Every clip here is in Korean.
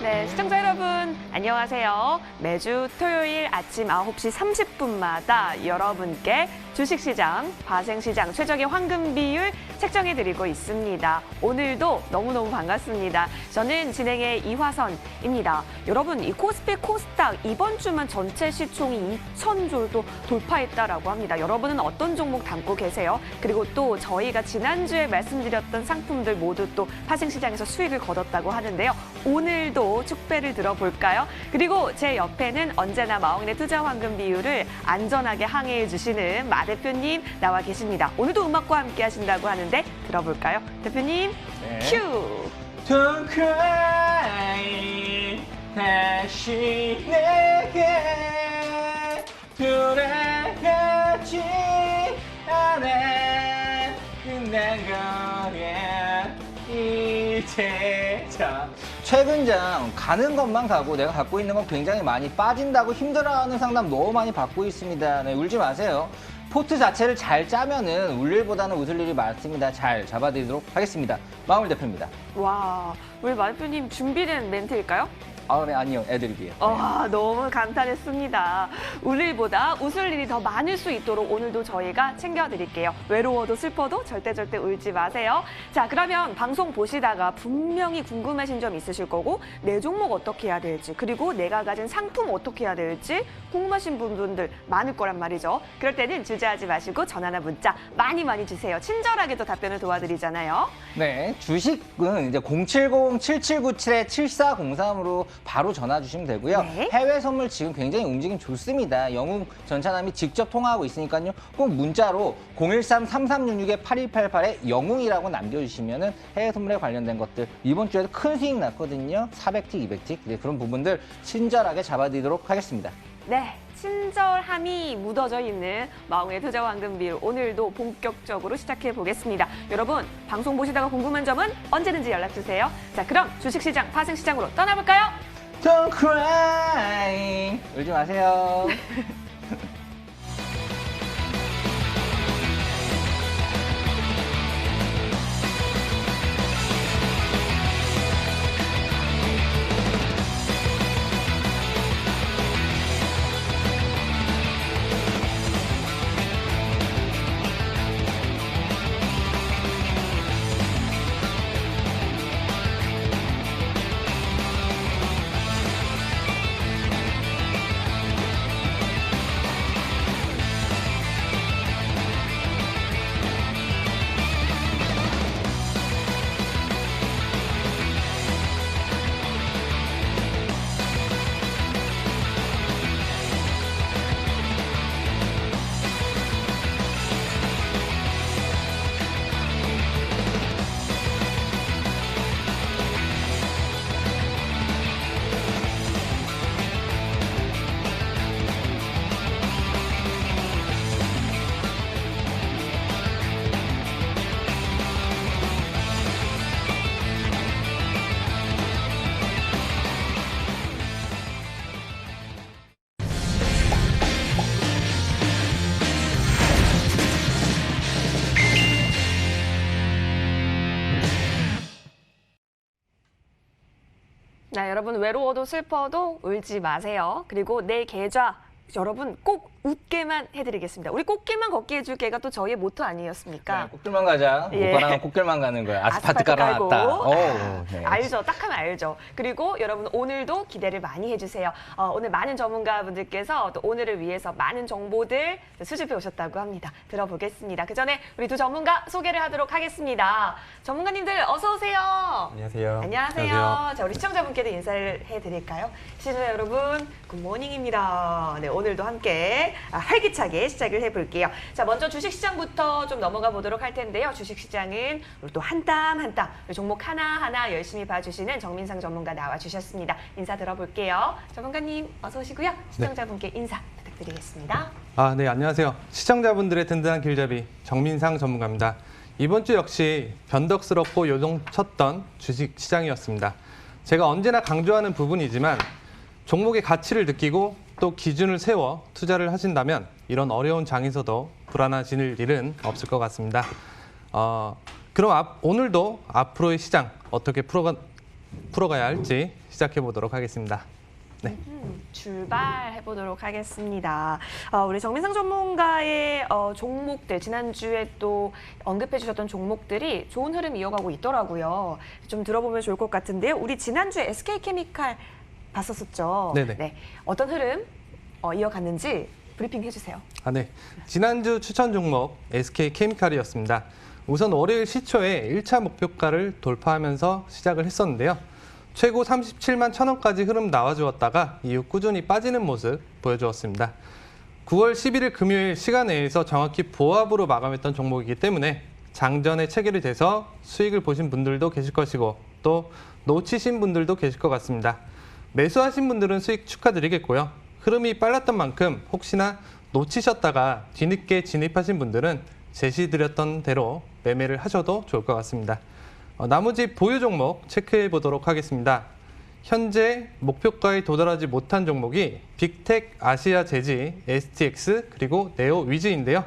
네, 시청자 여러분 안녕하세요. 매주 토요일 아침 9시 30분마다 여러분께 주식시장, 파생시장 최적의 황금 비율 책정해드리고 있습니다. 오늘도 너무너무 반갑습니다. 저는 진행의 이화선입니다. 여러분, 이 코스피 코스닥 이번 주만 전체 시총이 2,000조도 돌파했다라고 합니다. 여러분은 어떤 종목 담고 계세요? 그리고 또 저희가 지난주에 말씀드렸던 상품들 모두 또 파생시장에서 수익을 거뒀다고 하는데요. 오늘도 축배를 들어볼까요? 그리고 제 옆에는 언제나 마홍인의 투자 황금 비율을 안전하게 항해해 주시는 마 대표님 나와 계십니다. 오늘도 음악과 함께 하신다고 하는데 들어볼까요? 대표님, 네. 큐! Don't cry 다시 내게 돌아가지 않아 끝난 거야 이제. 자, 최근장 가는 것만 가고 내가 갖고 있는 건 굉장히 많이 빠진다고 힘들어하는 상담 너무 많이 받고 있습니다. 네, 울지 마세요. 포트 자체를 잘 짜면은 울 일보다는 웃을 일이 많습니다. 잘 잡아드리도록 하겠습니다. 마을 대표입니다. 와, 우리 마 대표님 준비된 멘트일까요? 아, 네, 아니요. 애드립이에요. 너무 감탄했습니다. 울 일보다 웃을 일이 더 많을 수 있도록 오늘도 저희가 챙겨드릴게요. 외로워도 슬퍼도 절대 울지 마세요. 자, 그러면 방송 보시다가 분명히 궁금하신 점 있으실 거고 내 종목 어떻게 해야 될지 그리고 내가 가진 상품 어떻게 해야 될지 궁금하신 분들 많을 거란 말이죠. 그럴 때는 주저하지 마시고 전화나 문자 많이 주세요. 친절하게도 답변을 도와드리잖아요. 네, 주식은 이제 070-7797-7403으로 바로 전화 주시면 되고요. 네. 해외 선물 지금 굉장히 움직임 좋습니다. 영국 전차남이 직접 통화하고 있으니까요. 꼭 문자로 013-3366-8188에 영웅이라고 남겨주시면은 해외 선물에 관련된 것들 이번 주에도 큰 수익 났거든요. 400틱, 200틱. 네, 그런 부분들 친절하게 잡아드리도록 하겠습니다. 네, 친절함이 묻어져 있는 마홍의 투자 황금 비율 오늘도 본격적으로 시작해 보겠습니다. 여러분, 방송 보시다가 궁금한 점은 언제든지 연락 주세요. 자, 그럼 주식시장, 파생시장으로 떠나볼까요? Don't cry. 울지 마세요. 자, 여러분 외로워도 슬퍼도 울지 마세요. 그리고 내 계좌 여러분 꼭 웃게만 해드리겠습니다. 우리 꽃길만 걷게 해줄 게가 또 저희의 모토 아니었습니까? 네, 꽃길만 가자. 예. 오빠랑 꽃길만 가는 거야. 아스팔트 깔고. 깔아놨다. 네. 알죠. 딱 하면 알죠. 그리고 여러분 오늘도 기대를 많이 해주세요. 오늘 많은 전문가분들께서 또 오늘을 위해서 많은 정보들 수집해 오셨다고 합니다. 들어보겠습니다. 그 전에 우리 두 전문가 소개를 하도록 하겠습니다. 전문가님들 어서 오세요. 안녕하세요. 안녕하세요. 자, 우리 시청자분께도 인사를 해드릴까요? 시청자 여러분, 굿모닝입니다. 네, 오늘도 함께 활기차게 시작을 해볼게요. 자, 먼저 주식시장부터 좀 넘어가 보도록 할 텐데요. 주식시장은 우리 또 한 땀 한 땀 종목 하나하나 열심히 봐주시는 정민상 전문가 나와주셨습니다. 인사 들어볼게요. 전문가님 어서 오시고요. 시청자분께 인사 부탁드리겠습니다. 네, 안녕하세요. 시청자분들의 든든한 길잡이 정민상 전문가입니다. 이번 주 역시 변덕스럽고 요동쳤던 주식시장이었습니다. 제가 언제나 강조하는 부분이지만 종목의 가치를 느끼고 또 기준을 세워 투자를 하신다면 이런 어려운 장에서도 불안하실 일은 없을 것 같습니다. 그럼 오늘도 앞으로의 시장 어떻게 풀어가야 할지 시작해 보도록 하겠습니다. 네. 출발해 보도록 하겠습니다. 우리 정민상 전문가의 종목들, 지난주에 또 언급해 주셨던 종목들이 좋은 흐름 이어가고 있더라고요. 좀 들어보면 좋을 것 같은데요. 우리 지난주에 SK케미칼 봤었었죠. 네네. 네. 어떤 흐름 이어갔는지 브리핑 해주세요. 네. 지난주 추천 종목 SK케미칼이었습니다. 우선 월요일 시초에 1차 목표가를 돌파하면서 시작을 했었는데요. 최고 37만 1,000원까지 흐름 나와주었다가 이후 꾸준히 빠지는 모습 보여주었습니다. 9월 11일 금요일 시간 내에서 정확히 보합으로 마감했던 종목이기 때문에 장전에 체결이 돼서 수익을 보신 분들도 계실 것이고 또 놓치신 분들도 계실 것 같습니다. 매수하신 분들은 수익 축하드리겠고요. 흐름이 빨랐던 만큼 혹시나 놓치셨다가 뒤늦게 진입하신 분들은 제시드렸던 대로 매매를 하셔도 좋을 것 같습니다. 나머지 보유 종목 체크해 보도록 하겠습니다. 현재 목표가에 도달하지 못한 종목이 빅텍 아시아 제지, STX 그리고 네오 위즈인데요.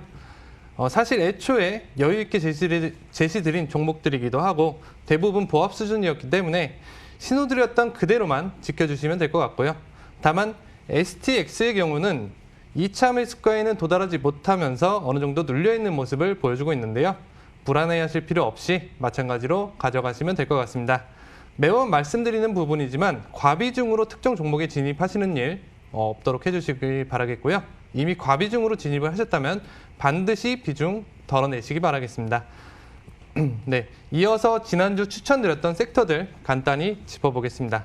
사실 애초에 여유 있게 제시드린 종목들이기도 하고 대부분 보합 수준이었기 때문에 신호드렸던 그대로만 지켜주시면 될 것 같고요. 다만 STX의 경우는 2차 매수가에는 도달하지 못하면서 어느 정도 눌려있는 모습을 보여주고 있는데요. 불안해하실 필요 없이 마찬가지로 가져가시면 될 것 같습니다. 매번 말씀드리는 부분이지만 과비중으로 특정 종목에 진입하시는 일 없도록 해주시길 바라겠고요. 이미 과비중으로 진입을 하셨다면 반드시 비중 덜어내시기 바라겠습니다. 네, 이어서 지난주 추천드렸던 섹터들 간단히 짚어보겠습니다.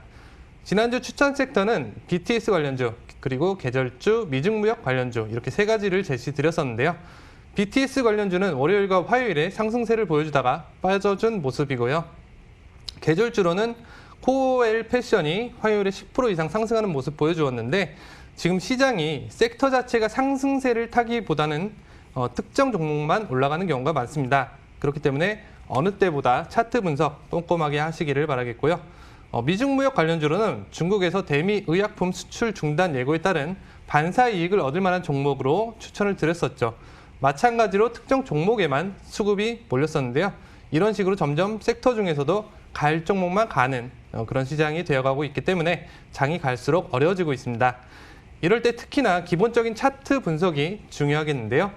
지난주 추천 섹터는 BTS 관련주, 그리고 계절주, 미중무역 관련주 이렇게 세 가지를 제시드렸었는데요. BTS 관련주는 월요일과 화요일에 상승세를 보여주다가 빠져준 모습이고요. 계절주로는 코오엘 패션이 화요일에 10% 이상 상승하는 모습 보여주었는데 지금 시장이 섹터 자체가 상승세를 타기보다는 특정 종목만 올라가는 경우가 많습니다. 그렇기 때문에 어느 때보다 차트 분석 꼼꼼하게 하시기를 바라겠고요. 미중무역 관련주로는 중국에서 대미 의약품 수출 중단 예고에 따른 반사 이익을 얻을 만한 종목으로 추천을 드렸었죠. 마찬가지로 특정 종목에만 수급이 몰렸었는데요. 이런 식으로 점점 섹터 중에서도 갈 종목만 가는 그런 시장이 되어가고 있기 때문에 장이 갈수록 어려워지고 있습니다. 이럴 때 특히나 기본적인 차트 분석이 중요하겠는데요.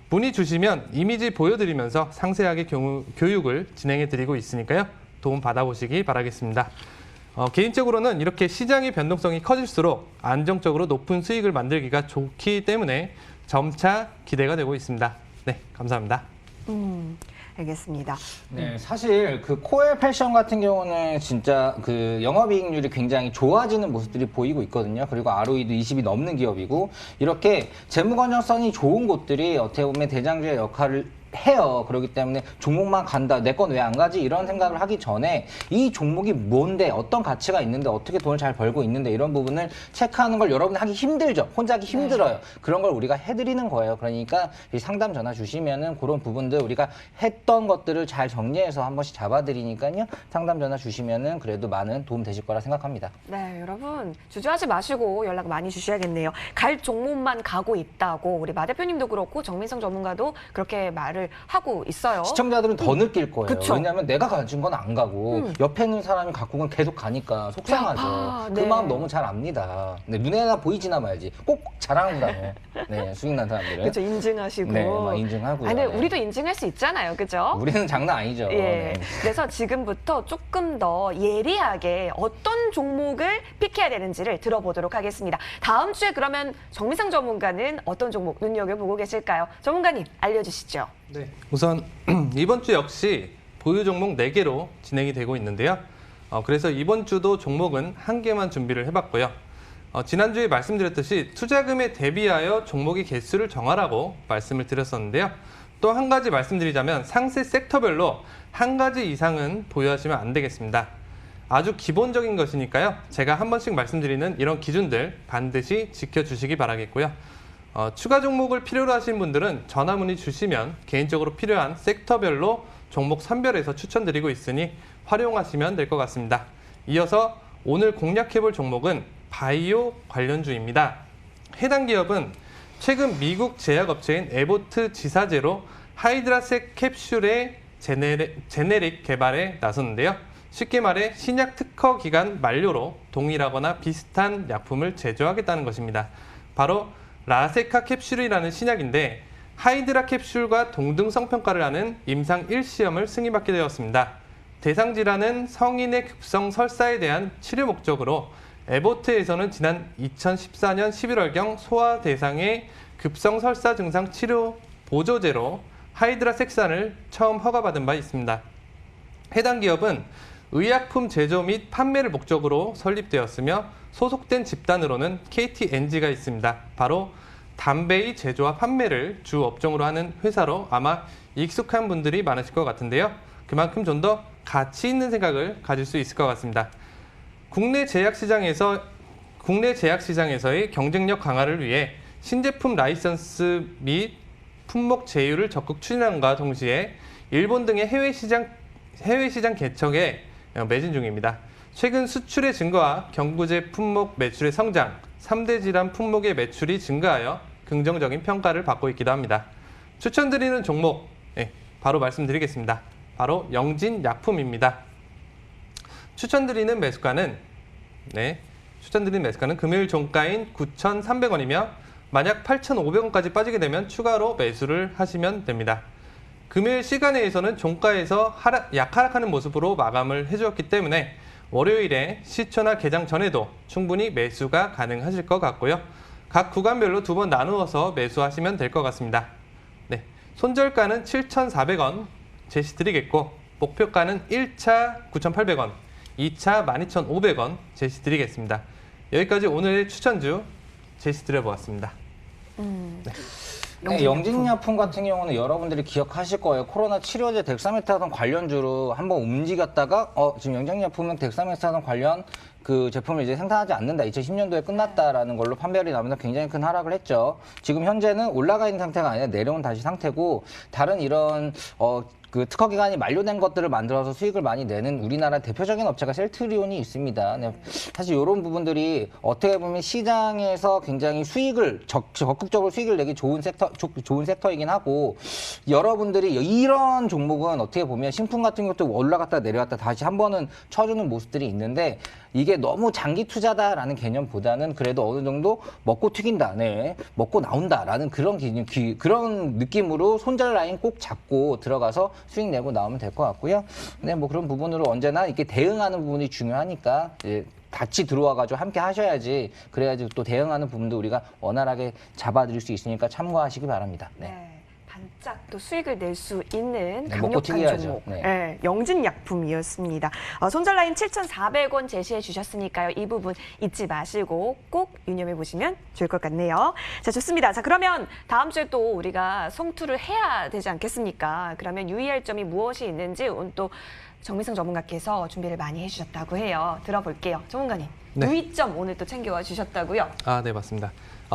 문의 주시면 이미지 보여드리면서 상세하게 교육을 진행해드리고 있으니까요. 도움 받아보시기 바라겠습니다. 개인적으로는 이렇게 시장의 변동성이 커질수록 안정적으로 높은 수익을 만들기가 좋기 때문에 점차 기대가 되고 있습니다. 네, 감사합니다. 알겠습니다. 네, 사실 그 코엘 패션 같은 경우는 진짜 그 영업이익률이 굉장히 좋아지는 모습들이 보이고 있거든요. 그리고 ROE도 20이 넘는 기업이고 이렇게 재무 건전성이 좋은 곳들이 어떻게 보면 대장주의 역할을 해요. 그렇기 때문에 종목만 간다, 내 건 왜 안 가지? 이런 생각을 하기 전에 이 종목이 뭔데, 어떤 가치가 있는데, 어떻게 돈을 잘 벌고 있는데 이런 부분을 체크하는 걸 여러분이 하기 힘들죠. 혼자 하기 힘들어요. 그런 걸 우리가 해드리는 거예요. 그러니까 이 상담 전화 주시면은 그런 부분들 우리가 했던 것들을 잘 정리해서 한 번씩 잡아드리니까요. 상담 전화 주시면은 그래도 많은 도움 되실 거라 생각합니다. 네, 여러분 주저하지 마시고 연락 많이 주셔야겠네요. 갈 종목만 가고 있다고 우리 마 대표님도 그렇고 정민성 전문가도 그렇게 말을 하고 있어요. 시청자들은 더 느낄 거예요. 그쵸? 왜냐하면 내가 가진 건 안 가고 옆에 있는 사람이 갖고 건 계속 가니까 속상하죠. 그 네. 마음 너무 잘 압니다. 네, 눈에나 보이지나 말지. 꼭 자랑하고 다녀. 네, 수익 난 사람들은. 그렇죠, 인증하시고. 네, 막 인증하고요. 근데 네. 우리도 인증할 수 있잖아요, 그죠? 우리는 장난 아니죠. 예. 네. 그래서 지금부터 조금 더 예리하게 어떤 종목을 픽해야 되는지를 들어보도록 하겠습니다. 다음 주에 그러면 정민상 전문가는 어떤 종목 눈여겨보고 계실까요? 전문가님 알려주시죠. 네. 우선 이번 주 역시 보유 종목 4개로 진행이 되고 있는데요. 그래서 이번 주도 종목은 1개만 준비를 해봤고요. 지난주에 말씀드렸듯이 투자금에 대비하여 종목의 개수를 정하라고 말씀을 드렸었는데요. 또 한 가지 말씀드리자면 상세 섹터별로 1가지 이상은 보유하시면 안 되겠습니다. 아주 기본적인 것이니까요. 제가 한 번씩 말씀드리는 이런 기준들 반드시 지켜주시기 바라겠고요. 추가 종목을 필요로 하시는 분들은 전화 문의 주시면 개인적으로 필요한 섹터별로 종목 선별해서 추천드리고 있으니 활용하시면 될 것 같습니다. 이어서 오늘 공략해볼 종목은 바이오 관련주입니다. 해당 기업은 최근 미국 제약업체인 에보트 지사제로 하이드라색 캡슐의 제네릭 개발에 나섰는데요. 쉽게 말해 신약 특허 기간 만료로 동일하거나 비슷한 약품을 제조하겠다는 것입니다. 바로 라세카 캡슐이라는 신약인데 하이드라 캡슐과 동등성 평가를 하는 임상 1시험을 승인받게 되었습니다. 대상 질환은 성인의 급성 설사에 대한 치료 목적으로 에보트에서는 지난 2014년 11월경 소아 대상의 급성 설사 증상 치료 보조제로 하이드라 섹산을 처음 허가받은 바 있습니다. 해당 기업은 의약품 제조 및 판매를 목적으로 설립되었으며 소속된 집단으로는 KT-NG가 있습니다. 바로 담배의 제조와 판매를 주 업종으로 하는 회사로 아마 익숙한 분들이 많으실 것 같은데요. 그만큼 좀 더 가치 있는 생각을 가질 수 있을 것 같습니다. 국내 제약 시장에서의 경쟁력 강화를 위해 신제품 라이선스 및 품목 제휴를 적극 추진함과 동시에 일본 등의 해외 시장 개척에 매진 중입니다. 최근 수출의 증가와 경구제 품목 매출의 성장, 3대 질환 품목의 매출이 증가하여 긍정적인 평가를 받고 있기도 합니다. 추천드리는 종목, 바로 말씀드리겠습니다. 바로 영진약품입니다. 추천드리는 매수가는 금요일 종가인 9,300원이며 만약 8,500원까지 빠지게 되면 추가로 매수를 하시면 됩니다. 금요일 시간에서는 종가에서 약하락하는 모습으로 마감을 해주었기 때문에 월요일에 시초나 개장 전에도 충분히 매수가 가능하실 것 같고요. 각 구간별로 2번 나누어서 매수하시면 될 것 같습니다. 손절가는 7,400원 제시드리겠고 목표가는 1차 9,800원, 2차 12,500원 제시드리겠습니다. 여기까지 오늘의 추천주 제시드려보았습니다. 영진약품 같은 경우는 여러분들이 기억하실 거예요. 코로나 치료제 덱사메타손 관련주로 한번 움직였다가 지금 영진약품은 덱사메타손 관련 그 제품을 이제 생산하지 않는다. 2010년도에 끝났다라는 걸로 판별이 나면서 굉장히 큰 하락을 했죠. 지금 현재는 올라가 있는 상태가 아니라 내려온 다시 상태고 다른 이런 그 특허 기간이 만료된 것들을 만들어서 수익을 많이 내는 우리나라 대표적인 업체가 셀트리온이 있습니다. 사실 이런 부분들이 어떻게 보면 시장에서 굉장히 수익을 적극적으로 수익을 내기 좋은 섹터이긴 하고 여러분들이 이런 종목은 어떻게 보면 신품 같은 것도 올라갔다 내려갔다 다시 한 번은 쳐주는 모습들이 있는데 이게 너무 장기 투자다라는 개념보다는 그래도 어느 정도 먹고 튀긴다, 먹고 나온다라는 그런 그런 느낌으로 손절 라인 꼭 잡고 들어가서 수익 내고 나오면 될 것 같고요. 뭐 그런 부분으로 언제나 이렇게 대응하는 부분이 중요하니까 같이 들어와가지고 함께 하셔야지 그래야지 또 대응하는 부분도 우리가 원활하게 잡아드릴 수 있으니까 참고하시기 바랍니다. 반짝 또 수익을 낼 수 있는 먹고 강력한 튀겨야죠. 종목, 영진약품이었습니다. 손절 라인 7,400원 제시해 주셨으니까요. 이 부분 잊지 마시고 꼭 유념해 보시면 좋을 것 같네요. 자, 좋습니다. 자, 그러면 다음 주에 또 우리가 성투를 해야 되지 않겠습니까? 그러면 유의할 점이 무엇이 있는지 오늘 또 정민성 전문가께서 준비를 많이 해주셨다고 해요. 들어볼게요. 전문가님, 유의점 오늘 또 챙겨와 주셨다고요? 네, 맞습니다.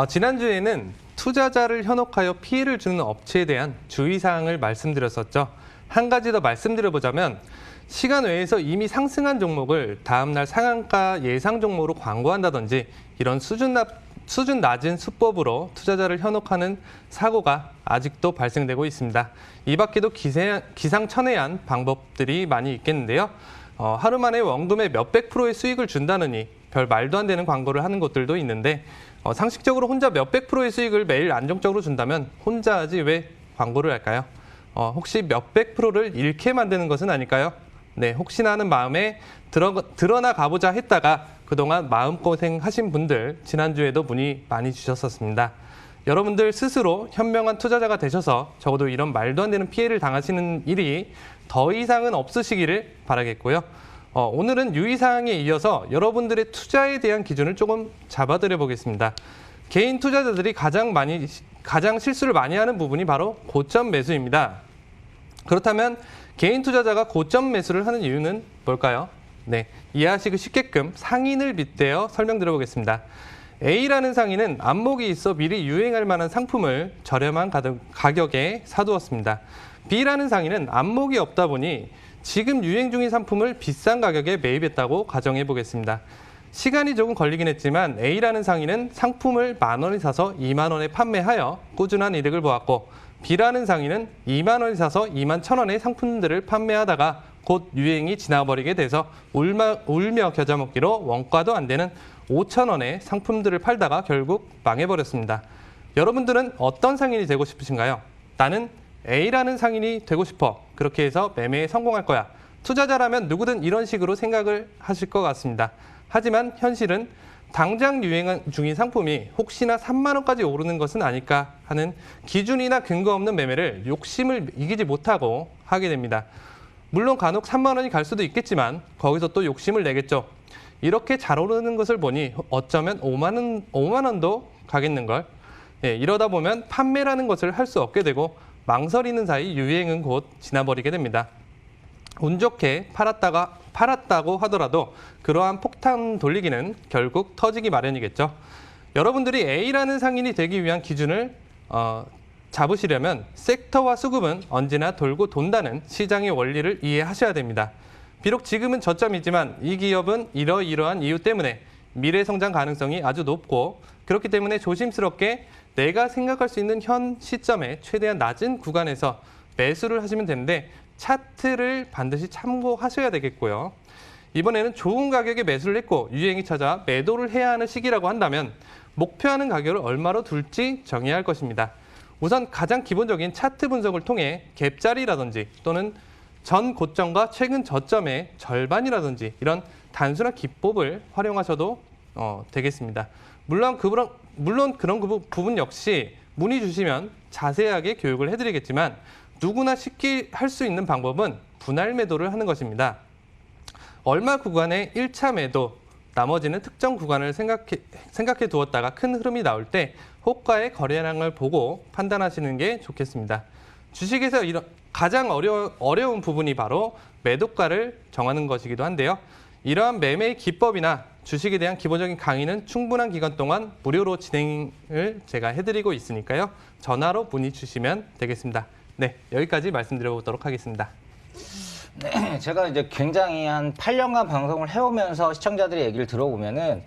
지난주에는 투자자를 현혹하여 피해를 주는 업체에 대한 주의사항을 말씀드렸었죠. 한 가지 더 말씀드려보자면 시간 외에서 이미 상승한 종목을 다음날 상한가 예상 종목으로 광고한다든지 이런 수준 낮은 수법으로 투자자를 현혹하는 사고가 아직도 발생되고 있습니다. 이 밖에도 기상천외한 방법들이 많이 있겠는데요. 하루 만에 원금의 몇백 프로의 수익을 준다느니 별 말도 안 되는 광고를 하는 곳들도 있는데 상식적으로 혼자 몇백 프로의 수익을 매일 안정적으로 준다면 혼자 하지 왜 광고를 할까요? 혹시 몇백 프로를 잃게 만드는 것은 아닐까요? 혹시나 하는 마음에 드러나 가보자 했다가 그동안 마음고생 하신 분들 지난주에도 문의 많이 주셨었습니다. 여러분들 스스로 현명한 투자자가 되셔서 적어도 이런 말도 안 되는 피해를 당하시는 일이 더 이상은 없으시기를 바라겠고요. 오늘은 유의사항에 이어서 여러분들의 투자에 대한 기준을 조금 잡아드려 보겠습니다. 개인 투자자들이 가장 실수를 많이 하는 부분이 바로 고점 매수입니다. 그렇다면 개인 투자자가 고점 매수를 하는 이유는 뭘까요? 이해하시기 쉽게끔 상인을 빗대어 설명드려 보겠습니다. A라는 상인은 안목이 있어 미리 유행할 만한 상품을 저렴한 가격에 사두었습니다. B라는 상인은 안목이 없다 보니 지금 유행 중인 상품을 비싼 가격에 매입했다고 가정해 보겠습니다. 시간이 조금 걸리긴 했지만 A라는 상인은 상품을 10,000원에 사서 20,000원에 판매하여 꾸준한 이득을 보았고 B라는 상인은 20,000원에 사서 21,000원의 상품들을 판매하다가 곧 유행이 지나버리게 돼서 울며 겨자 먹기로 원가도 안 되는 5,000원의 상품들을 팔다가 결국 망해버렸습니다. 여러분들은 어떤 상인이 되고 싶으신가요? 나는 A라는 상인이 되고 싶어. 그렇게 해서 매매에 성공할 거야. 투자자라면 누구든 이런 식으로 생각을 하실 것 같습니다. 하지만 현실은 당장 유행 중인 상품이 혹시나 3만 원까지 오르는 것은 아닐까 하는 기준이나 근거 없는 매매를 욕심을 이기지 못하고 하게 됩니다. 물론 간혹 3만 원이 갈 수도 있겠지만 거기서 또 욕심을 내겠죠. 이렇게 잘 오르는 것을 보니 어쩌면 5만 원도 가겠는걸. 예, 이러다 보면 판매라는 것을 할 수 없게 되고 망설이는 사이 유행은 곧 지나버리게 됩니다. 운 좋게 팔았다고 하더라도 그러한 폭탄 돌리기는 결국 터지기 마련이겠죠. 여러분들이 A라는 상인이 되기 위한 기준을 잡으시려면 섹터와 수급은 언제나 돌고 돈다는 시장의 원리를 이해하셔야 됩니다. 비록 지금은 저점이지만 이 기업은 이러이러한 이유 때문에 미래 성장 가능성이 아주 높고 그렇기 때문에 조심스럽게 내가 생각할 수 있는 현 시점에 최대한 낮은 구간에서 매수를 하시면 되는데 차트를 반드시 참고하셔야 되겠고요. 이번에는 좋은 가격에 매수를 했고 유행이 찾아 매도를 해야 하는 시기라고 한다면 목표하는 가격을 얼마로 둘지 정해야 할 것입니다. 우선 가장 기본적인 차트 분석을 통해 갭자리라든지 또는 전 고점과 최근 저점의 절반이라든지 이런 단순한 기법을 활용하셔도 되겠습니다. 물론 그런 부분 역시 문의 주시면 자세하게 교육을 해드리겠지만 누구나 쉽게 할 수 있는 방법은 분할 매도를 하는 것입니다. 얼마 구간의 1차 매도, 나머지는 특정 구간을 생각해 두었다가 큰 흐름이 나올 때 호가의 거래량을 보고 판단하시는 게 좋겠습니다. 주식에서 가장 어려운 부분이 바로 매도가를 정하는 것이기도 한데요. 이러한 매매 기법이나 주식에 대한 기본적인 강의는 충분한 기간 동안 무료로 진행을 제가 해드리고 있으니까요. 전화로 문의 주시면 되겠습니다. 네, 여기까지 말씀드려보도록 하겠습니다. 네, 제가 이제 굉장히 한 8년간 방송을 해오면서 시청자들의 얘기를 들어보면은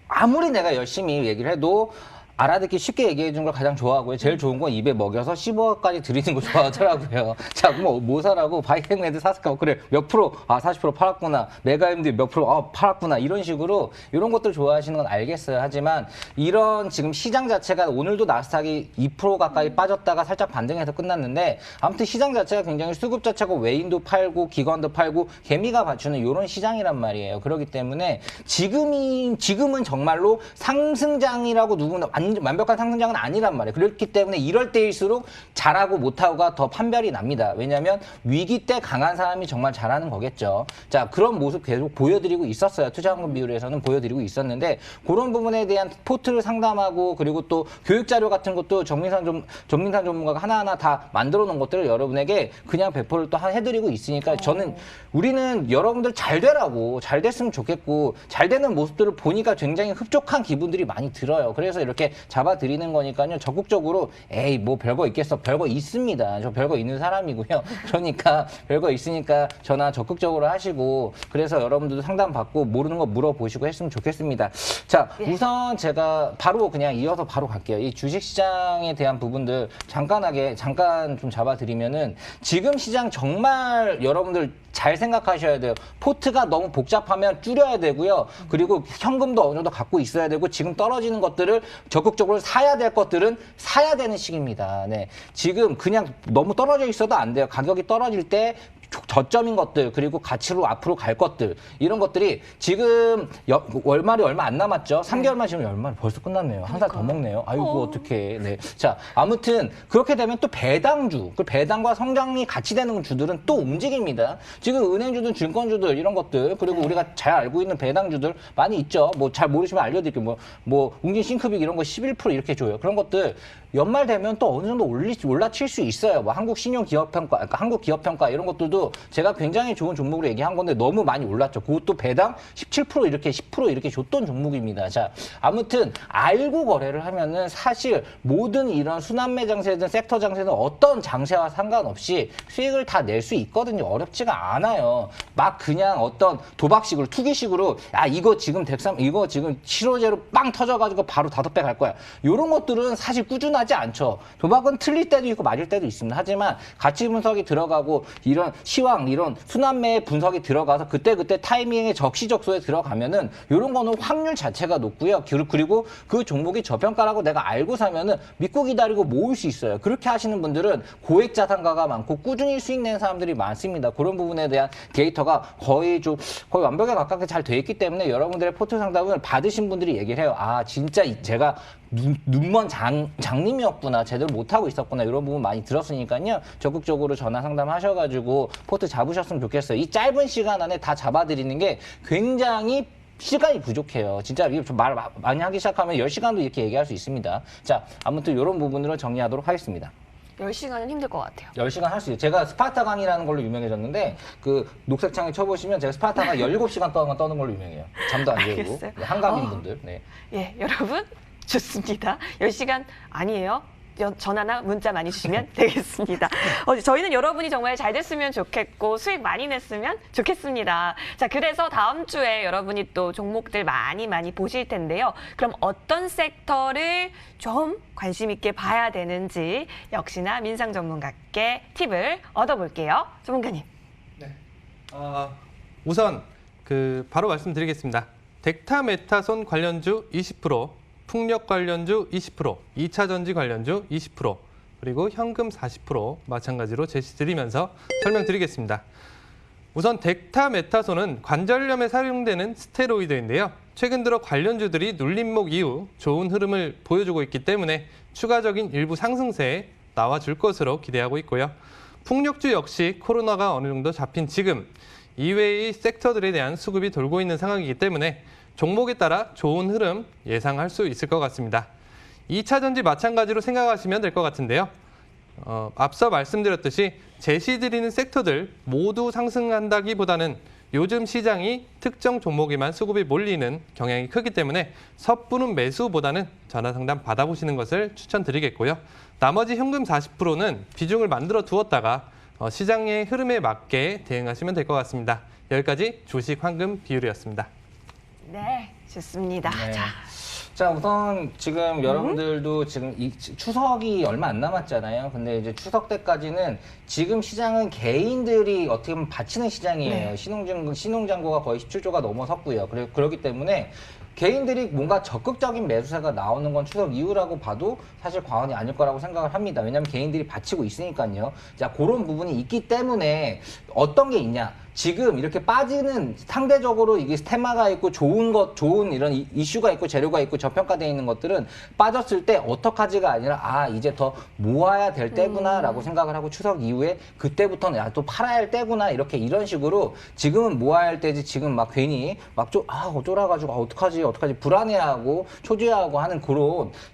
아무리 내가 열심히 얘기를 해도 알아듣기 쉽게 얘기해 준 걸 가장 좋아하고요. 제일 좋은 건 입에 먹여서 15억까지 드리는 거 좋아하더라고요. 자, 그럼 뭐 사라고? 바이킹랜드 샀을까? 그래, 몇 프로? 40% 팔았구나. 메가MD 몇 프로? 팔았구나. 이런 식으로 이런 것들 좋아하시는 건 알겠어요. 하지만 이런 지금 시장 자체가 오늘도 나스닥이 2% 가까이 빠졌다가 살짝 반등해서 끝났는데 아무튼 시장 자체가 굉장히 수급 자체가 외인도 팔고 기관도 팔고 개미가 받치는 이런 시장이란 말이에요. 그렇기 때문에 지금은 정말로 상승장이라고 누구나 완벽한 상승장은 아니란 말이에요. 그렇기 때문에 이럴 때일수록 잘하고 못하고가 더 판별이 납니다. 왜냐하면 위기 때 강한 사람이 정말 잘하는 거겠죠. 자, 그런 모습 계속 보여드리고 있었어요. 투자환급 비율에서는 보여드리고 있었는데 그런 부분에 대한 포트를 상담하고 그리고 또 교육 자료 같은 것도 정민산 전문가가 하나하나 다 만들어 놓은 것들을 여러분에게 그냥 배포를 또 해드리고 있으니까 우리는 여러분들 잘 되라고 잘 됐으면 좋겠고 잘 되는 모습들을 보니까 굉장히 흡족한 기분들이 많이 들어요. 그래서 이렇게 잡아드리는 거니까요. 적극적으로 에이 뭐 별거 있겠어. 별거 있습니다. 저 별거 있는 사람이고요. 그러니까 별거 있으니까 전화 적극적으로 하시고 그래서 여러분들도 상담받고 모르는 거 물어보시고 했으면 좋겠습니다. 자, 우선 제가 바로 그냥 이어서 바로 갈게요. 이 주식시장에 대한 부분들 잠깐 좀 잡아드리면은 지금 시장 정말 여러분들 잘 생각하셔야 돼요. 포트가 너무 복잡하면 줄여야 되고요. 그리고 현금도 어느 정도 갖고 있어야 되고 지금 떨어지는 것들을 적극적으로 사야 될 것들은 사야 되는 시기입니다. 네. 지금 그냥 너무 떨어져 있어도 안 돼요. 가격이 떨어질 때 저점인 것들 그리고 가치로 앞으로 갈 것들 이런 것들이 지금 월말이 얼마 안 남았죠. 3개월만 지금 연말 벌써 끝났네요. 한 살 더 먹네요. 아이고 어떡해. 네. 자, 아무튼 그렇게 되면 또 배당주, 그 배당과 성장이 같이 되는 주들은 또 움직입니다. 지금 은행주들, 증권주들 이런 것들 그리고 우리가 잘 알고 있는 배당주들 많이 있죠. 뭐 잘 모르시면 알려드릴게요. 뭐 웅진 싱크빅 이런 거 11% 이렇게 줘요. 그런 것들 연말 되면 또 어느 정도 올라칠 수 있어요. 뭐 한국 신용 기업 평가, 그러니까 한국 기업 평가 이런 것들도 제가 굉장히 좋은 종목으로 얘기한 건데 너무 많이 올랐죠. 그것도 배당 17% 이렇게 10% 이렇게 줬던 종목입니다. 자, 아무튼 알고 거래를 하면은 사실 모든 이런 순환매 장세든 섹터 장세든 어떤 장세와 상관없이 수익을 다 낼 수 있거든요. 어렵지가 않아요. 막 그냥 어떤 도박식으로 투기식으로 야 이거 지금 실호재로 빵 터져가지고 바로 5배 갈 거야. 이런 것들은 사실 꾸준하게 불안하지 않죠. 도박은 틀릴 때도 있고 맞을 때도 있습니다. 하지만 가치 분석이 들어가고 이런 시황, 이런 순환매의 분석이 들어가서 그때그때 타이밍의 적시적소에 들어가면은 이런 거는 확률 자체가 높고요. 그리고 그 종목이 저평가라고 내가 알고 사면은 믿고 기다리고 모을 수 있어요. 그렇게 하시는 분들은 고액 자산가가 많고 꾸준히 수익 내는 사람들이 많습니다. 그런 부분에 대한 데이터가 거의 완벽에 가깝게 잘 돼 있기 때문에 여러분들의 포트 상담을 받으신 분들이 얘기를 해요. 아, 진짜 제가 눈먼 장님이었구나. 제대로 못하고 있었구나. 이런 부분 많이 들었으니까요. 적극적으로 전화 상담하셔가지고 포트 잡으셨으면 좋겠어요. 이 짧은 시간 안에 다 잡아드리는 게 굉장히 시간이 부족해요. 진짜 말 많이 하기 시작하면 10시간도 이렇게 얘기할 수 있습니다. 자, 아무튼 이런 부분으로 정리하도록 하겠습니다. 10시간은 힘들 것 같아요. 10시간 할 수 있어요. 제가 스파르타 강이라는 걸로 유명해졌는데 그 녹색 창에 쳐보시면 제가 스파르타가 17시간 동안 떠는 걸로 유명해요. 잠도 안 재우고. 알겠어요. 네, 한가빈 분들. 네. 예, 여러분 좋습니다. 10시간 아니에요. 전화나 문자 많이 주시면 되겠습니다. 저희는 여러분이 정말 잘 됐으면 좋겠고 수익 많이 냈으면 좋겠습니다. 자, 그래서 다음 주에 여러분이 또 종목들 많이 보실 텐데요. 그럼 어떤 섹터를 좀 관심 있게 봐야 되는지 역시나 민상 전문가께 팁을 얻어볼게요. 전문가님. 네. 우선 바로 말씀드리겠습니다. 덱타메타손 관련주 20%, 풍력 관련주 20%, 2차 전지 관련주 20%, 그리고 현금 40% 마찬가지로 제시드리면서 설명드리겠습니다. 우선 덱타메타손은 관절염에 사용되는 스테로이드인데요. 최근 들어 관련주들이 눌림목 이후 좋은 흐름을 보여주고 있기 때문에 추가적인 일부 상승세에 나와줄 것으로 기대하고 있고요. 풍력주 역시 코로나가 어느 정도 잡힌 지금 이외의 섹터들에 대한 수급이 돌고 있는 상황이기 때문에 종목에 따라 좋은 흐름 예상할 수 있을 것 같습니다. 2차 전지 마찬가지로 생각하시면 될 것 같은데요. 앞서 말씀드렸듯이 제시드리는 섹터들 모두 상승한다기보다는 요즘 시장이 특정 종목에만 수급이 몰리는 경향이 크기 때문에 섣부른 매수보다는 전화 상담 받아보시는 것을 추천드리겠고요. 나머지 현금 40%는 비중을 만들어 두었다가 시장의 흐름에 맞게 대응하시면 될 것 같습니다. 여기까지 주식 환금 비율이었습니다. 네, 좋습니다. 네. 자, 우선 지금 여러분들도 지금 추석이 얼마 안 남았잖아요. 근데 이제 추석 때까지는 지금 시장은 개인들이 어떻게 보면 바치는 시장이에요. 네. 신흥장고가 거의 17조가 넘어섰고요. 그렇기 때문에 개인들이 뭔가 적극적인 매수세가 나오는 건 추석 이후라고 봐도 사실 과언이 아닐 거라고 생각을 합니다. 왜냐하면 개인들이 바치고 있으니까요. 자, 그런 부분이 있기 때문에 어떤 게 있냐. 지금 이렇게 빠지는 상대적으로 이게 테마가 있고 좋은 이런 이슈가 있고 재료가 있고 저평가되어 있는 것들은 빠졌을 때 어떡하지가 아니라 이제 더 모아야 될 때구나라고 생각을 하고 추석 이후에 그때부터는 또 팔아야 할 때구나 이런 식으로 지금은 모아야 할 때지 지금 막 괜히 어쩌라가지고 어떡하지 불안해하고 초조해하고 하는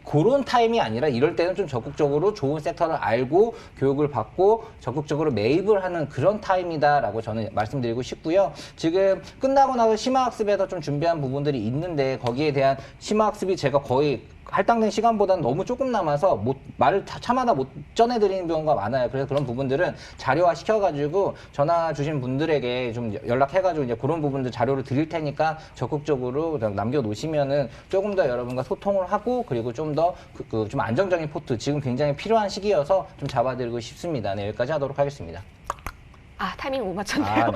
그런 타임이 아니라 이럴 때는 좀 적극적으로 좋은 섹터를 알고 교육을 받고 적극적으로 매입을 하는 그런 타임이다라고 저는 말씀드리고 싶고요. 지금 끝나고 나서 심화학습에서 좀 준비한 부분들이 있는데 거기에 대한 심화학습이 제가 거의 할당된 시간보다는 너무 조금 남아서 말을 차마다 못 전해드리는 경우가 많아요. 그래서 그런 부분들은 자료화 시켜가지고 전화 주신 분들에게 좀 연락해가지고 이제 그런 부분들 자료를 드릴 테니까 적극적으로 남겨놓으시면은 조금 더 여러분과 소통을 하고 그리고 좀 더 좀 안정적인 포트 지금 굉장히 필요한 시기여서 좀 잡아드리고 싶습니다. 네, 여기까지 하도록 하겠습니다. 타이밍 못 맞췄네요.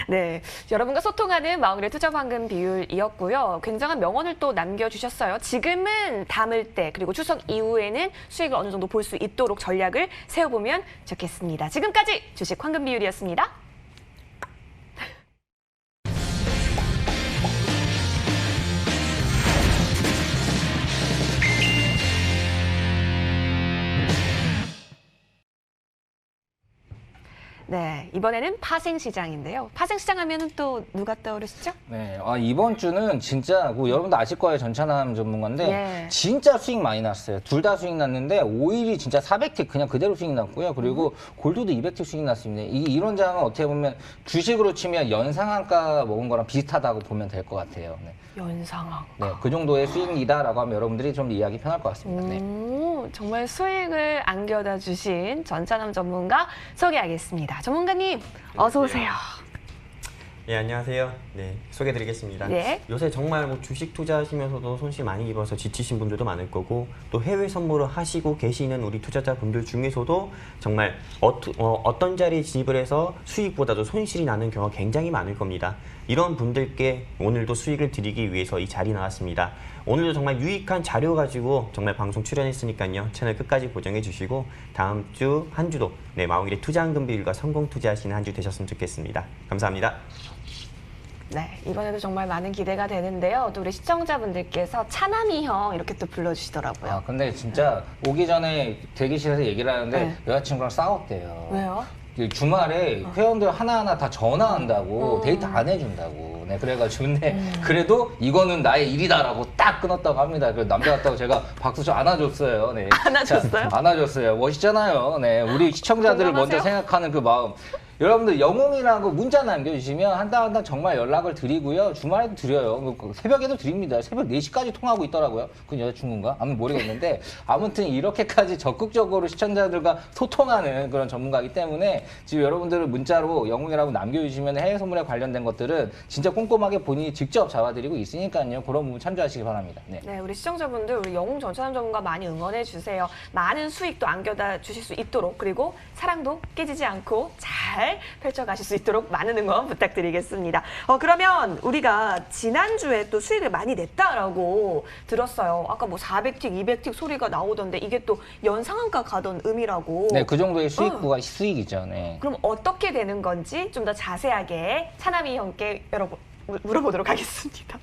네. 여러분과 소통하는 마음의 투자 황금 비율이었고요. 굉장한 명언을 또 남겨주셨어요. 지금은 담을 때 그리고 추석 이후에는 수익을 어느 정도 볼 수 있도록 전략을 세워보면 좋겠습니다. 지금까지 주식 황금 비율이었습니다. 네, 이번에는 파생시장인데요. 파생시장 하면은 또 누가 떠오르시죠? 네, 이번 주는 진짜 여러분도 아실 거예요. 전차남 전문가인데 진짜 수익 많이 났어요. 둘 다 수익 났는데 오일이 진짜 400틱 그냥 그대로 수익 났고요. 그리고 골드도 200틱 수익 났습니다. 이런 장은 어떻게 보면 주식으로 치면 연상한가 먹은 거랑 비슷하다고 보면 될 것 같아요. 네. 연상한가. 네, 그 정도의 수익이다라고 하면 여러분들이 좀 이해하기 편할 것 같습니다. 네. 정말 수익을 안겨다 주신 전차남 전문가 소개하겠습니다. 전문가님, 어서 오세요. 네, 안녕하세요. 네, 소개해드리겠습니다. 네. 요새 정말 뭐 주식 투자하시면서도 손실 많이 입어서 지치신 분들도 많을 거고 또 해외 선물을 하시고 계시는 우리 투자자분들 중에서도 정말 어떤 자리에 진입을 해서 수익보다도 손실이 나는 경우가 굉장히 많을 겁니다. 이런 분들께 오늘도 수익을 드리기 위해서 이 자리 나왔습니다. 오늘도 정말 유익한 자료 가지고 정말 방송 출연했으니까요. 채널 끝까지 고정해 주시고 다음 주 한 주도 네, 마오일의 투자한금 비율과 성공 투자하시는 한 주 되셨으면 좋겠습니다. 감사합니다. 네, 이번에도 정말 많은 기대가 되는데요. 또 우리 시청자분들께서 차남이 형 이렇게 또 불러주시더라고요. 아, 근데 진짜 오기 전에 대기실에서 얘기를 하는데 네. 여자친구랑 싸웠대요. 왜요? 주말에 회원들 하나하나 다 전화한다고 데이트 안 해준다고. 네, 그래가지고 근데 그래도 이거는 나의 일이다라고 딱 끊었다고 합니다. 그래서 남자 같다고 제가 박수 좀 안아줬어요. 네. 안아줬어요? 자, 안아줬어요. 멋있잖아요. 네, 우리 시청자들을 먼저 공감하세요? 생각하는 그 마음. 여러분들 영웅이라고 문자 남겨주시면 한 달 한 달 정말 연락을 드리고요. 주말에도 드려요. 새벽에도 드립니다. 새벽 4시까지 통하고 있더라고요. 그건 여자친구인가? 아무튼 모르겠는데 아무튼 이렇게까지 적극적으로 시청자들과 소통하는 그런 전문가이기 때문에 지금 여러분들은 문자로 영웅이라고 남겨주시면 해외 선물에 관련된 것들은 진짜 꼼꼼하게 본인이 직접 잡아드리고 있으니까요. 그런 부분 참조하시기 바랍니다. 네. 네, 우리 시청자분들 우리 영웅 전차남 전문가 많이 응원해 주세요. 많은 수익도 안겨다 주실 수 있도록 그리고 사랑도 깨지지 않고 잘 펼쳐가실 수 있도록 많은 응원 부탁드리겠습니다. 그러면 우리가 지난주에 또 수익을 많이 냈다라고 들었어요. 아까 뭐 400틱, 200틱 소리가 나오던데 이게 또 연상한가 가던 음이라고. 네, 그 정도의 수익부가 수익이죠. 네. 그럼 어떻게 되는 건지 좀 더 자세하게 차남이 형께 여러분 물어보도록 하겠습니다.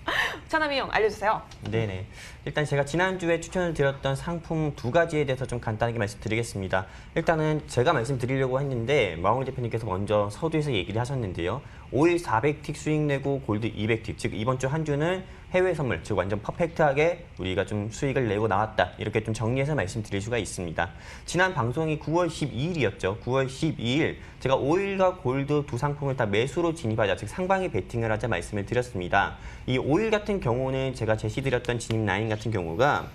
차남이 형 알려주세요. 네네. 일단 제가 지난주에 추천을 드렸던 상품 2가지에 대해서 좀 간단하게 말씀드리겠습니다. 일단은 제가 말씀드리려고 했는데 마홍일 대표님께서 먼저 서두에서 얘기를 하셨는데요. 5일 400틱 수익 내고 골드 200틱, 즉 이번 주 한 주는 해외 선물, 즉 완전 퍼펙트하게 우리가 좀 수익을 내고 나왔다. 이렇게 좀 정리해서 말씀드릴 수가 있습니다. 지난 방송이 9월 12일이었죠. 9월 12일 제가 5일과 골드 두 상품을 다 매수로 진입하자, 즉 상방에 베팅을 하자 말씀을 드렸습니다. 이 5일 같은 경우는 제가 제시드렸던 진입 라인 같은 경우가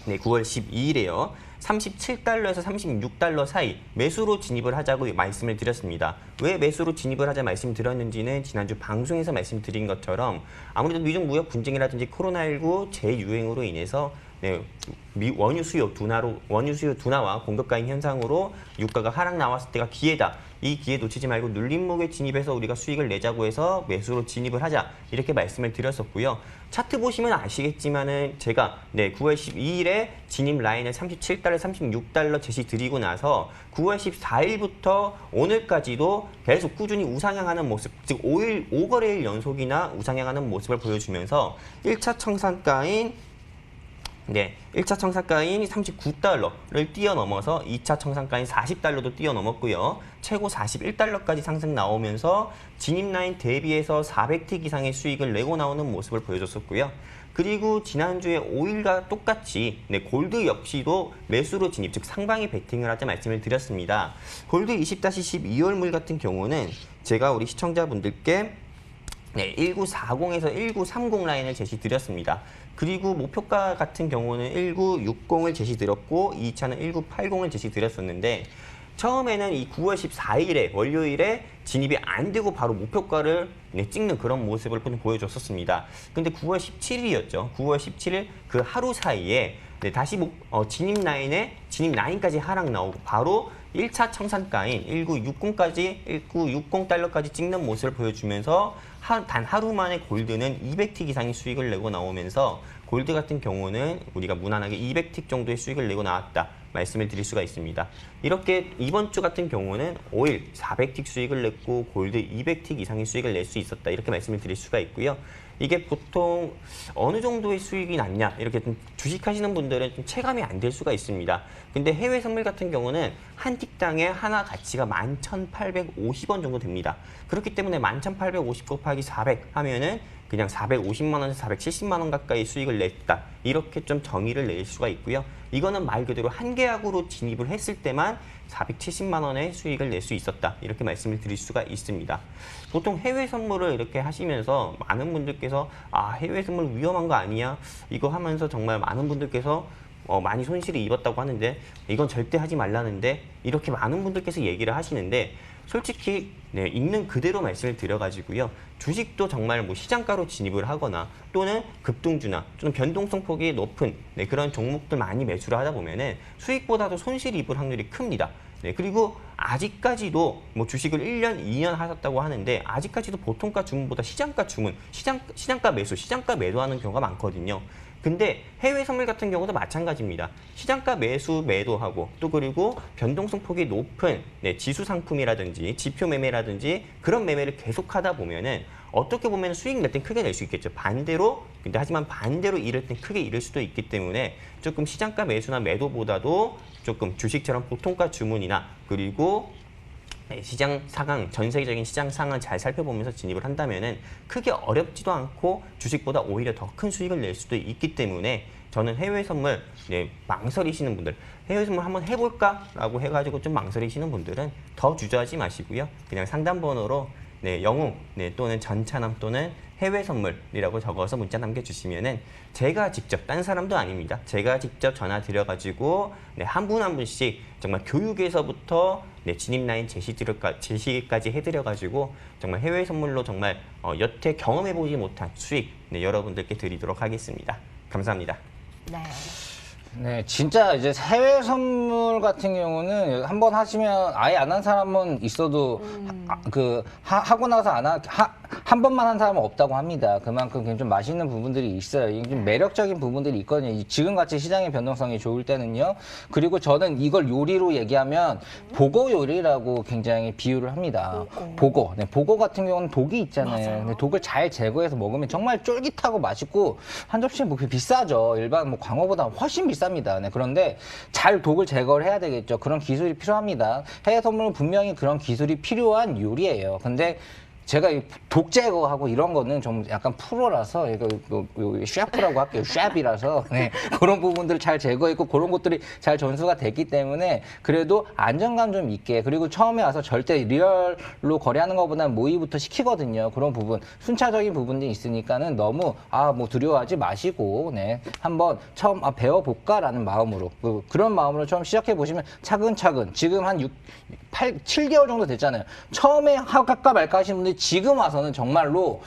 네, 9월 12일에요. 37달러에서 36달러 사이 매수로 진입을 하자고 말씀을 드렸습니다. 왜 매수로 진입을 하자 말씀드렸는지는 지난주 방송에서 말씀드린 것처럼 아무래도 미중 무역 분쟁이라든지 코로나19 재유행으로 인해서 네, 원유 수요 둔화와 공급 가행 현상으로 유가가 하락 나왔을 때가 기회다. 이 기회 놓치지 말고 눌림목에 진입해서 우리가 수익을 내자고 해서 매수로 진입을 하자. 이렇게 말씀을 드렸었고요. 차트 보시면 아시겠지만은 제가 9월 12일에 진입 라인을 37달러, 36달러 제시 드리고 나서 9월 14일부터 오늘까지도 계속 꾸준히 우상향하는 모습, 즉 5일 5거래일 연속이나 우상향하는 모습을 보여주면서 1차 청산가인 1차 청산가인 39달러를 뛰어넘어서 2차 청산가인 40달러도 뛰어넘었고요. 최고 41달러까지 상승 나오면서 진입 라인 대비해서 400틱 이상의 수익을 내고 나오는 모습을 보여줬었고요. 그리고 지난주에 5일과 똑같이 골드 역시도 매수로 진입, 즉 상방에 베팅을 하자 말씀을 드렸습니다. 골드 20-12월물 같은 경우는 제가 우리 시청자분들께 1940에서 1930 라인을 제시드렸습니다. 그리고 목표가 같은 경우는 1960을 제시드렸고 2차는 1980을 제시드렸었는데 처음에는 이 9월 14일에 월요일에 진입이 안 되고 바로 목표가를 찍는 그런 모습을 보여줬었습니다. 근데 9월 17일이었죠. 9월 17일 그 하루 사이에 다시 진입 라인까지 하락 나오고 바로 1차 청산가인 1960달러까지 찍는 모습을 보여주면서 단 하루 만에 골드는 200틱 이상의 수익을 내고 나오면서 골드 같은 경우는 우리가 무난하게 200틱 정도의 수익을 내고 나왔다 말씀을 드릴 수가 있습니다. 이렇게 이번 주 같은 경우는 5일 400틱 수익을 냈고 골드 200틱 이상의 수익을 낼 수 있었다 이렇게 말씀을 드릴 수가 있고요. 이게 보통 어느 정도의 수익이 났냐 이렇게 좀 주식하시는 분들은 좀 체감이 안 될 수가 있습니다. 근데 해외 선물 같은 경우는 한 틱당에 하나 가치가 11,850원 정도 됩니다. 그렇기 때문에 11,850 곱하기 400 하면은 그냥 450만 원에서 470만 원 가까이 수익을 냈다. 이렇게 좀 정의를 낼 수가 있고요. 이거는 말 그대로 한 계약으로 진입을 했을 때만 470만 원의 수익을 낼 수 있었다. 이렇게 말씀을 드릴 수가 있습니다. 보통 해외 선물을 이렇게 하시면서 많은 분들께서 해외 선물 위험한 거 아니야? 이거 하면서 정말 많은 분들께서 많이 손실을 입었다고 하는데 이건 절대 하지 말라는데 이렇게 많은 분들께서 얘기를 하시는데 솔직히 네, 있는 그대로 말씀을 드려가지고요. 주식도 정말 뭐 시장가로 진입을 하거나 또는 급등주나 또는 변동성 폭이 높은 네, 그런 종목들 많이 매수를 하다 보면은 수익보다도 손실이 입을 확률이 큽니다. 네, 그리고 아직까지도 뭐 주식을 1년, 2년 하셨다고 하는데 아직까지도 보통가 주문보다 시장가 주문, 시장가 매수, 시장가 매도하는 경우가 많거든요. 근데 해외 선물 같은 경우도 마찬가지입니다. 시장가 매수, 매도하고 또 그리고 변동성 폭이 높은 네, 지수 상품이라든지 지표 매매라든지 그런 매매를 계속하다 보면은 어떻게 보면 수익 낼 땐 크게 낼 수 있겠죠. 반대로 근데 하지만 반대로 잃을 땐 크게 잃을 수도 있기 때문에 조금 시장가 매수나 매도보다도 조금 주식처럼 보통가 주문이나 그리고 시장 상황, 전 세계적인 시장 상황을 잘 살펴보면서 진입을 한다면은 크게 어렵지도 않고 주식보다 오히려 더 큰 수익을 낼 수도 있기 때문에 저는 해외 선물 네, 망설이시는 분들, 해외 선물 한번 해볼까라고 해가지고 좀 망설이시는 분들은 더 주저하지 마시고요. 그냥 상담 번호로 네, 영웅 네, 또는 전차남 또는 해외 선물이라고 적어서 문자 남겨주시면은 제가 직접, 딴 사람도 아닙니다. 제가 직접 전화 드려가지고 네, 한 분 한 분씩 정말 교육에서부터 네, 진입 라인 제시까지 해드려가지고 정말 해외 선물로 정말 여태 경험해보지 못한 수익 네, 여러분들께 드리도록 하겠습니다. 감사합니다. 네. 네, 진짜 이제 해외 선물 같은 경우는 한 번 하시면 아예 안 한 사람은 있어도 하고 나서 한 번만 한 사람은 없다고 합니다. 그만큼 좀 맛있는 부분들이 있어요. 이게 좀 매력적인 부분들이 있거든요. 지금같이 시장의 변동성이 좋을 때는요. 그리고 저는 이걸 요리로 얘기하면 보고 요리라고 굉장히 비유를 합니다. 보고. 네, 보고 같은 경우는 독이 있잖아요. 근데 독을 잘 제거해서 먹으면 정말 쫄깃하고 맛있고 한 접시에 뭐 비싸죠. 일반 뭐 광어보다 훨씬 비쌉니다. 네, 그런데 잘 독을 제거를 해야 되겠죠. 그런 기술이 필요합니다. 해외 선물은 분명히 그런 기술이 필요한 요리예요. 근데 제가 독 제거하고 이런 거는 좀 약간 프로라서 이거 셰프라고 할게요. 셰프이라서 네, 그런 부분들을 잘 제거했고 그런 것들이 잘 전수가 됐기 때문에 그래도 안정감 좀 있게 그리고 처음에 와서 절대 리얼로 거래하는 것보다는 모의부터 시키거든요. 그런 부분 순차적인 부분들이 있으니까는 너무 뭐 두려워하지 마시고 네, 한번 처음 배워볼까라는 마음으로 그런 마음으로 처음 시작해 보시면 차근차근 지금 한 7개월 정도 됐잖아요. 처음에 할까 말까 하시는 분들이 지금 와서는 정말로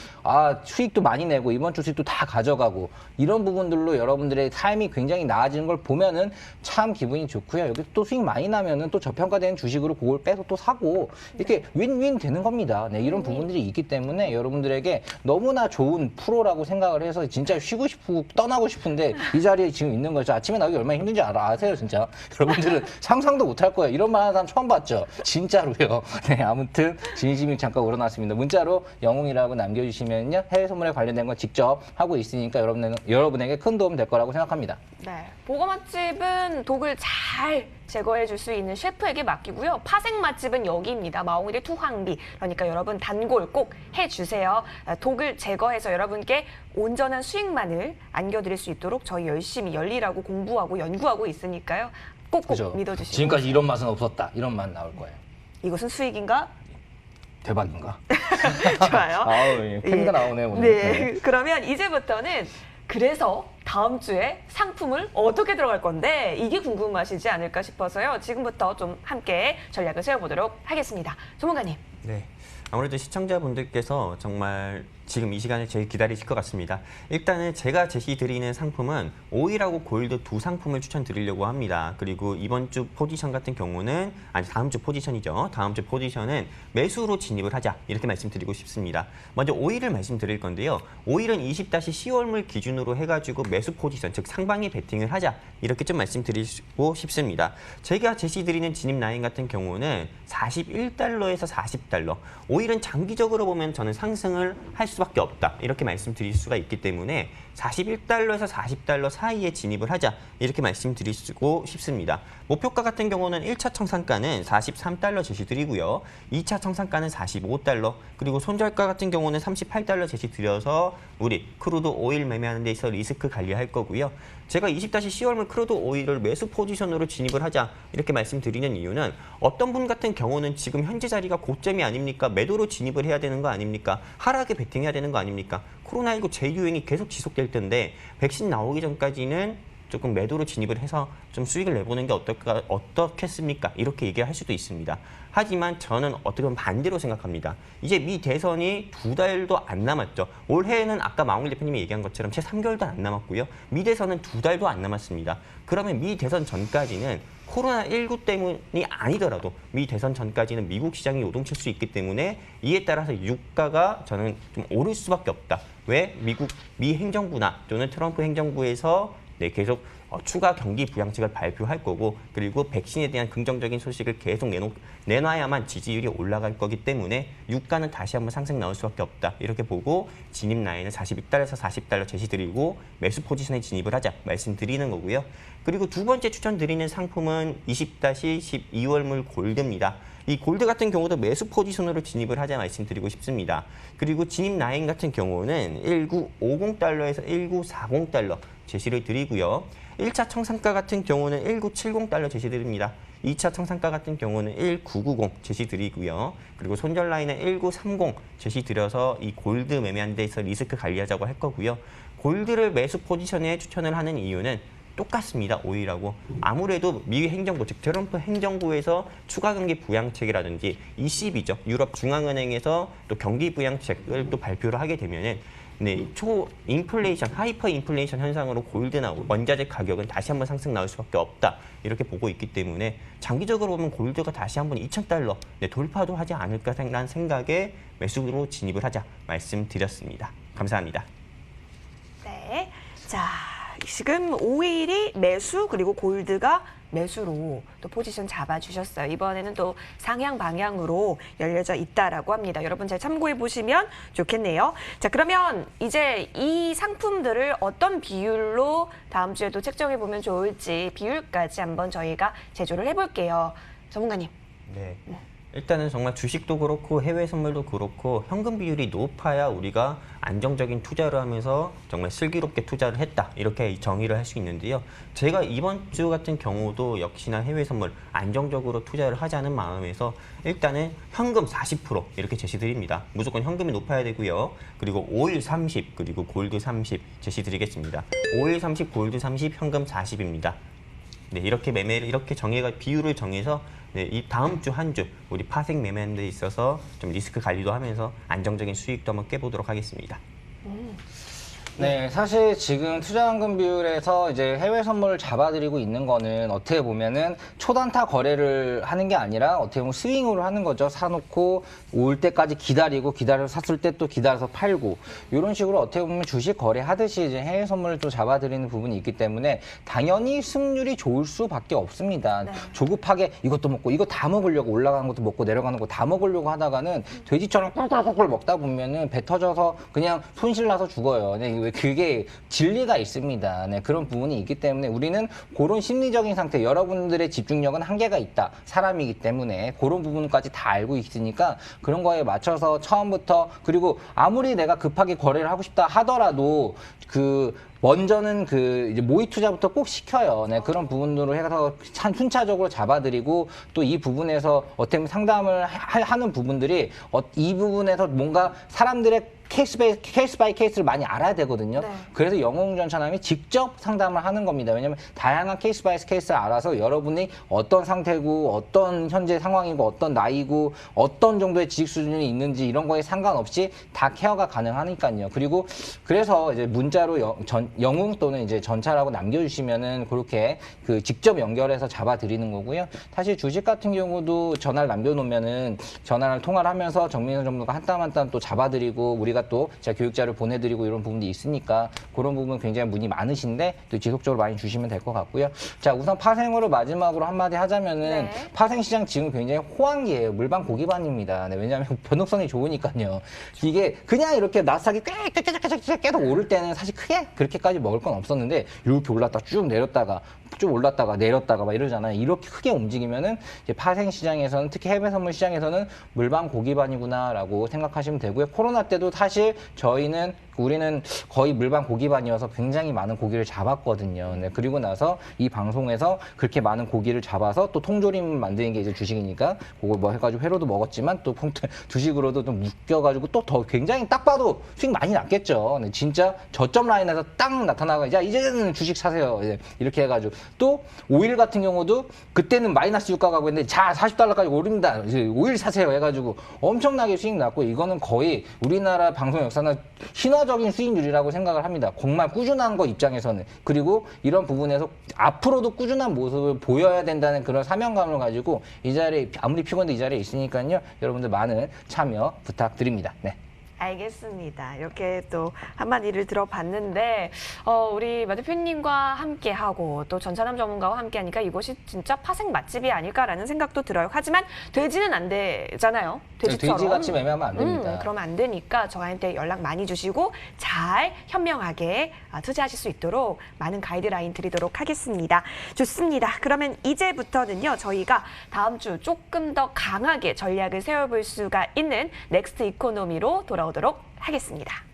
수익도 많이 내고 이번 주 수익도 다 가져가고 이런 부분들로 여러분들의 삶이 굉장히 나아지는 걸 보면은 참 기분이 좋고요. 여기 또 수익 많이 나면은 또 저평가되는 주식으로 그걸 빼서 또 사고 이렇게 윈윈 되는 겁니다. 네, 이런 부분들이 있기 때문에 여러분들에게 너무나 좋은 프로라고 생각을 해서 진짜 쉬고 싶고 떠나고 싶은데 이 자리에 지금 있는 거죠. 아침에 나오기 얼마나 힘든지 아세요, 진짜? 여러분들은 상상도 못 할 거예요. 이런 말 하는 사람 처음 봤죠? 진짜로요. 네, 아무튼 진심이 잠깐 우러났습니다. 문자로 영웅이라고 남겨주시면요. 해외 선물에 관련된 건 직접 하고 있으니까 여러분에게 큰 도움 될 거라고 생각합니다. 네. 보고 맛집은 독을 잘 제거해 줄 수 있는 셰프에게 맡기고요. 파생 맛집은 여기입니다. 마홍일의 투황비. 그러니까 여러분 단골 꼭 해주세요. 독을 제거해서 여러분께 온전한 수익만을 안겨드릴 수 있도록 저희 열심히 열일하고 공부하고 연구하고 있으니까요. 꼭꼭 그죠? 믿어주시고. 지금까지 이런 맛은 없었다. 이런 맛 나올 거예요. 이것은 수익인가? 대박인가? 좋아요. 아우, 팬가 나오네요. 오늘. 네. 그러면 이제부터는 그래서 다음 주에 상품을 어떻게 들어갈 건데 이게 궁금하시지 않을까 싶어서요. 지금부터 좀 함께 전략을 세워보도록 하겠습니다. 전문가님. 네. 아무래도 시청자분들께서 정말 지금 이 시간을 제일 기다리실 것 같습니다. 일단은 제가 제시드리는 상품은 오일하고 골드 두 상품을 추천드리려고 합니다. 그리고 이번 주 포지션 같은 경우는 다음 주 포지션이죠. 다음 주 포지션은 매수로 진입을 하자 이렇게 말씀드리고 싶습니다. 먼저 오일을 말씀드릴 건데요. 오일은 20-10월물 기준으로 해가지고 매수 포지션 즉 상방에 베팅을 하자 이렇게 좀 말씀드리고 싶습니다. 제가 제시드리는 진입 라인 같은 경우는 41달러에서 40달러. 오일은 장기적으로 보면 저는 상승을 할 수밖에 없다. 이렇게 말씀드릴 수가 있기 때문에 41달러에서 40달러 사이에 진입을 하자. 이렇게 말씀드리고 싶습니다. 목표가 같은 경우는 1차 청산가는 43달러 제시드리고요. 2차 청산가는 45달러, 그리고 손절가 같은 경우는 38달러 제시드려서 우리 크루드 오일 매매하는 데 있어 리스크 관리할 거고요. 제가 20-10월물 크루드 오일을 매수 포지션으로 진입을 하자 이렇게 말씀드리는 이유는 어떤 분 같은 경우는 지금 현재 자리가 고점이 아닙니까? 매도로 진입을 해야 되는 거 아닙니까? 하락에 베팅해야 되는 거 아닙니까? 코로나19 재유행이 계속 지속될 텐데 백신 나오기 전까지는 조금 매도로 진입을 해서 좀 수익을 내보는 게 어떻겠습니까? 이렇게 얘기할 수도 있습니다. 하지만 저는 어떻게 보면 반대로 생각합니다. 이제 미 대선이 2달도 안 남았죠. 올해는 아까 마홍일 대표님이 얘기한 것처럼 채 3개월도 안 남았고요. 미 대선은 2달도 안 남았습니다. 그러면 미 대선 전까지는 코로나19 때문이 아니더라도 미 대선 전까지는 미국 시장이 요동칠 수 있기 때문에 이에 따라서 유가가 저는 좀 오를 수밖에 없다. 왜? 미 행정부나 또는 트럼프 행정부에서 계속 추가 경기 부양책을 발표할 거고 그리고 백신에 대한 긍정적인 소식을 계속 내놔야만 지지율이 올라갈 거기 때문에 유가는 다시 한번 상승 나올 수밖에 없다. 이렇게 보고 진입 라인을 42달러에서 40달러 제시드리고 매수 포지션에 진입을 하자 말씀드리는 거고요. 그리고 두 번째 추천드리는 상품은 20-12월물 골드입니다. 이 골드 같은 경우도 매수 포지션으로 진입을 하자 말씀드리고 싶습니다. 그리고 진입 라인 같은 경우는 1950달러에서 1940달러 제시를 드리고요. 1차 청산가 같은 경우는 1970달러 제시드립니다. 2차 청산가 같은 경우는 1990 제시드리고요. 그리고 손절 라인은 1930 제시드려서 이 골드 매매한 데서 리스크 관리하자고 할 거고요. 골드를 매수 포지션에 추천을 하는 이유는 똑같습니다. 오일하고 아무래도 미 행정부, 즉 트럼프 행정부에서 추가 경기 부양책이라든지 ECB죠. 유럽 중앙은행에서 또 경기 부양책을 또 발표를 하게 되면은 초 인플레이션, 하이퍼 인플레이션 현상으로 골드나 원자재 가격은 다시 한번 상승 나올 수밖에 없다. 이렇게 보고 있기 때문에 장기적으로 보면 골드가 다시 한번 2,000달러 돌파도 하지 않을까라는 생각에 매수로 진입을 하자 말씀드렸습니다. 감사합니다. 네. 자, 지금 오일이 매수 그리고 골드가 매수로 또 포지션 잡아주셨어요. 이번에는 또 상향 방향으로 열려져 있다라고 합니다. 여러분 잘 참고해 보시면 좋겠네요. 자, 그러면 이제 이 상품들을 어떤 비율로 다음 주에도 책정해 보면 좋을지 비율까지 한번 저희가 제조를 해볼게요. 전문가님. 네. 일단은 정말 주식도 그렇고 해외 선물도 그렇고 현금 비율이 높아야 우리가 안정적인 투자를 하면서 정말 슬기롭게 투자를 했다. 이렇게 정의를 할 수 있는데요. 제가 이번 주 같은 경우도 역시나 해외 선물 안정적으로 투자를 하자는 마음에서 일단은 현금 40% 이렇게 제시드립니다. 무조건 현금이 높아야 되고요. 그리고 오일 30 그리고 골드 30 제시드리겠습니다. 오일 30, 골드 30, 현금 40입니다. 네, 이렇게 매매를 비율을 정해서 이 다음 주 한 주 우리 파생 매매하는 데 있어서 좀 리스크 관리도 하면서 안정적인 수익도 한번 깨보도록 하겠습니다. 네, 사실 지금 투자환금 비율에서 이제 해외 선물을 잡아드리고 있는 거는 어떻게 보면은 초단타 거래를 하는 게 아니라 어떻게 보면 스윙으로 하는 거죠. 사놓고 올 때까지 기다려서 샀을 때 또 기다려서 팔고 이런 식으로 어떻게 보면 주식 거래하듯이 이제 해외 선물을 또 잡아드리는 부분이 있기 때문에 당연히 승률이 좋을 수밖에 없습니다. 네. 조급하게 이것도 먹고 이거 다 먹으려고 올라가는 것도 먹고 내려가는 거 다 먹으려고 하다가는 돼지처럼 꿀꿀꿀꿀 먹다 보면은 배 터져서 그냥 손실 나서 죽어요. 네, 그게 진리가 있습니다. 네, 그런 부분이 있기 때문에 우리는 그런 심리적인 상태, 여러분들의 집중력은 한계가 있다. 사람이기 때문에 그런 부분까지 다 알고 있으니까 그런 거에 맞춰서 처음부터 그리고 아무리 내가 급하게 거래를 하고 싶다 하더라도 먼저는 이제 모의 투자부터 꼭 시켜요. 네, 그런 부분으로 해서 순차적으로 잡아드리고 또 이 부분에서 어떻게 보면 상담을 하는 부분들이 이 부분에서 뭔가 사람들의 케이스 바이 케이스를 많이 알아야 되거든요. 네. 그래서 영웅전차남이 직접 상담을 하는 겁니다. 왜냐하면 다양한 케이스 바이 케이스를 알아서 여러분이 어떤 상태고 어떤 현재 상황이고 어떤 나이고 어떤 정도의 지식 수준이 있는지 이런 거에 상관없이 다 케어가 가능하니까요. 그리고 그래서 이제 문자로 영웅 또는 이제 전차라고 남겨주시면은 그렇게 직접 연결해서 잡아드리는 거고요. 사실 주식 같은 경우도 전화를 남겨놓으면은 전화를 통화를 하면서 정민호 전문가 한 땀 한 땀 또 잡아드리고 우리가 또 제가 교육자를 보내드리고 이런 부분도 있으니까 그런 부분 굉장히 문의 많으신데 또 지속적으로 많이 주시면 될 것 같고요. 자, 우선 파생으로 마지막으로 한마디 하자면은 네. 파생 시장 지금 굉장히 호황기예요. 물방 고기반입니다. 네, 왜냐하면 변동성이 좋으니까요. 이게 그냥 이렇게 나스닥이 계속 오를 때는 사실 크게 그렇게까지 먹을 건 없었는데 이렇게 올랐다 쭉 내렸다가 좀 올랐다가 내렸다가 막 이러잖아요. 이렇게 크게 움직이면은 이제 파생 시장에서는 특히 해외 선물 시장에서는 물방 고기반이구나라고 생각하시면 되고요. 코로나 때도 사실 우리는 거의 물방 고기반이어서 굉장히 많은 고기를 잡았거든요. 네, 그리고 나서 이 방송에서 그렇게 많은 고기를 잡아서 또 통조림 만드는 게 이제 주식이니까 그거 뭐 해가지고 회로도 먹었지만 또 주식으로도 좀 묶여가지고 또 더 굉장히 딱 봐도 수익 많이 났겠죠. 네, 진짜 저점 라인에서 딱 나타나가 이제는 주식 사세요. 이렇게 해가지고 또 오일 같은 경우도 그때는 마이너스 유가 가고 있는데 자 40달러까지 오릅니다. 이제 오일 사세요 해가지고 엄청나게 수익 났고 이거는 거의 우리나라 방송 역사는 신화적인 수익률이라고 생각을 합니다. 정말 꾸준한 거 입장에서는. 그리고 이런 부분에서 앞으로도 꾸준한 모습을 보여야 된다는 그런 사명감을 가지고 이 자리에 아무리 피곤해도 이 자리에 있으니까요. 여러분들 많은 참여 부탁드립니다. 네. 알겠습니다. 이렇게 또 한마디를 들어봤는데 우리 마 대표님과 함께하고 또 전찬남 전문가와 함께하니까 이것이 진짜 파생 맛집이 아닐까라는 생각도 들어요. 하지만 돼지는 안 되잖아요. 돼지처럼. 돼지같이 매매하면 안 됩니다. 그러면 안 되니까 저한테 연락 많이 주시고 잘 현명하게 투자하실 수 있도록 많은 가이드라인 드리도록 하겠습니다. 좋습니다. 그러면 이제부터는요. 저희가 다음 주 조금 더 강하게 전략을 세워볼 수가 있는 넥스트 이코노미로 돌아오도록 하겠습니다.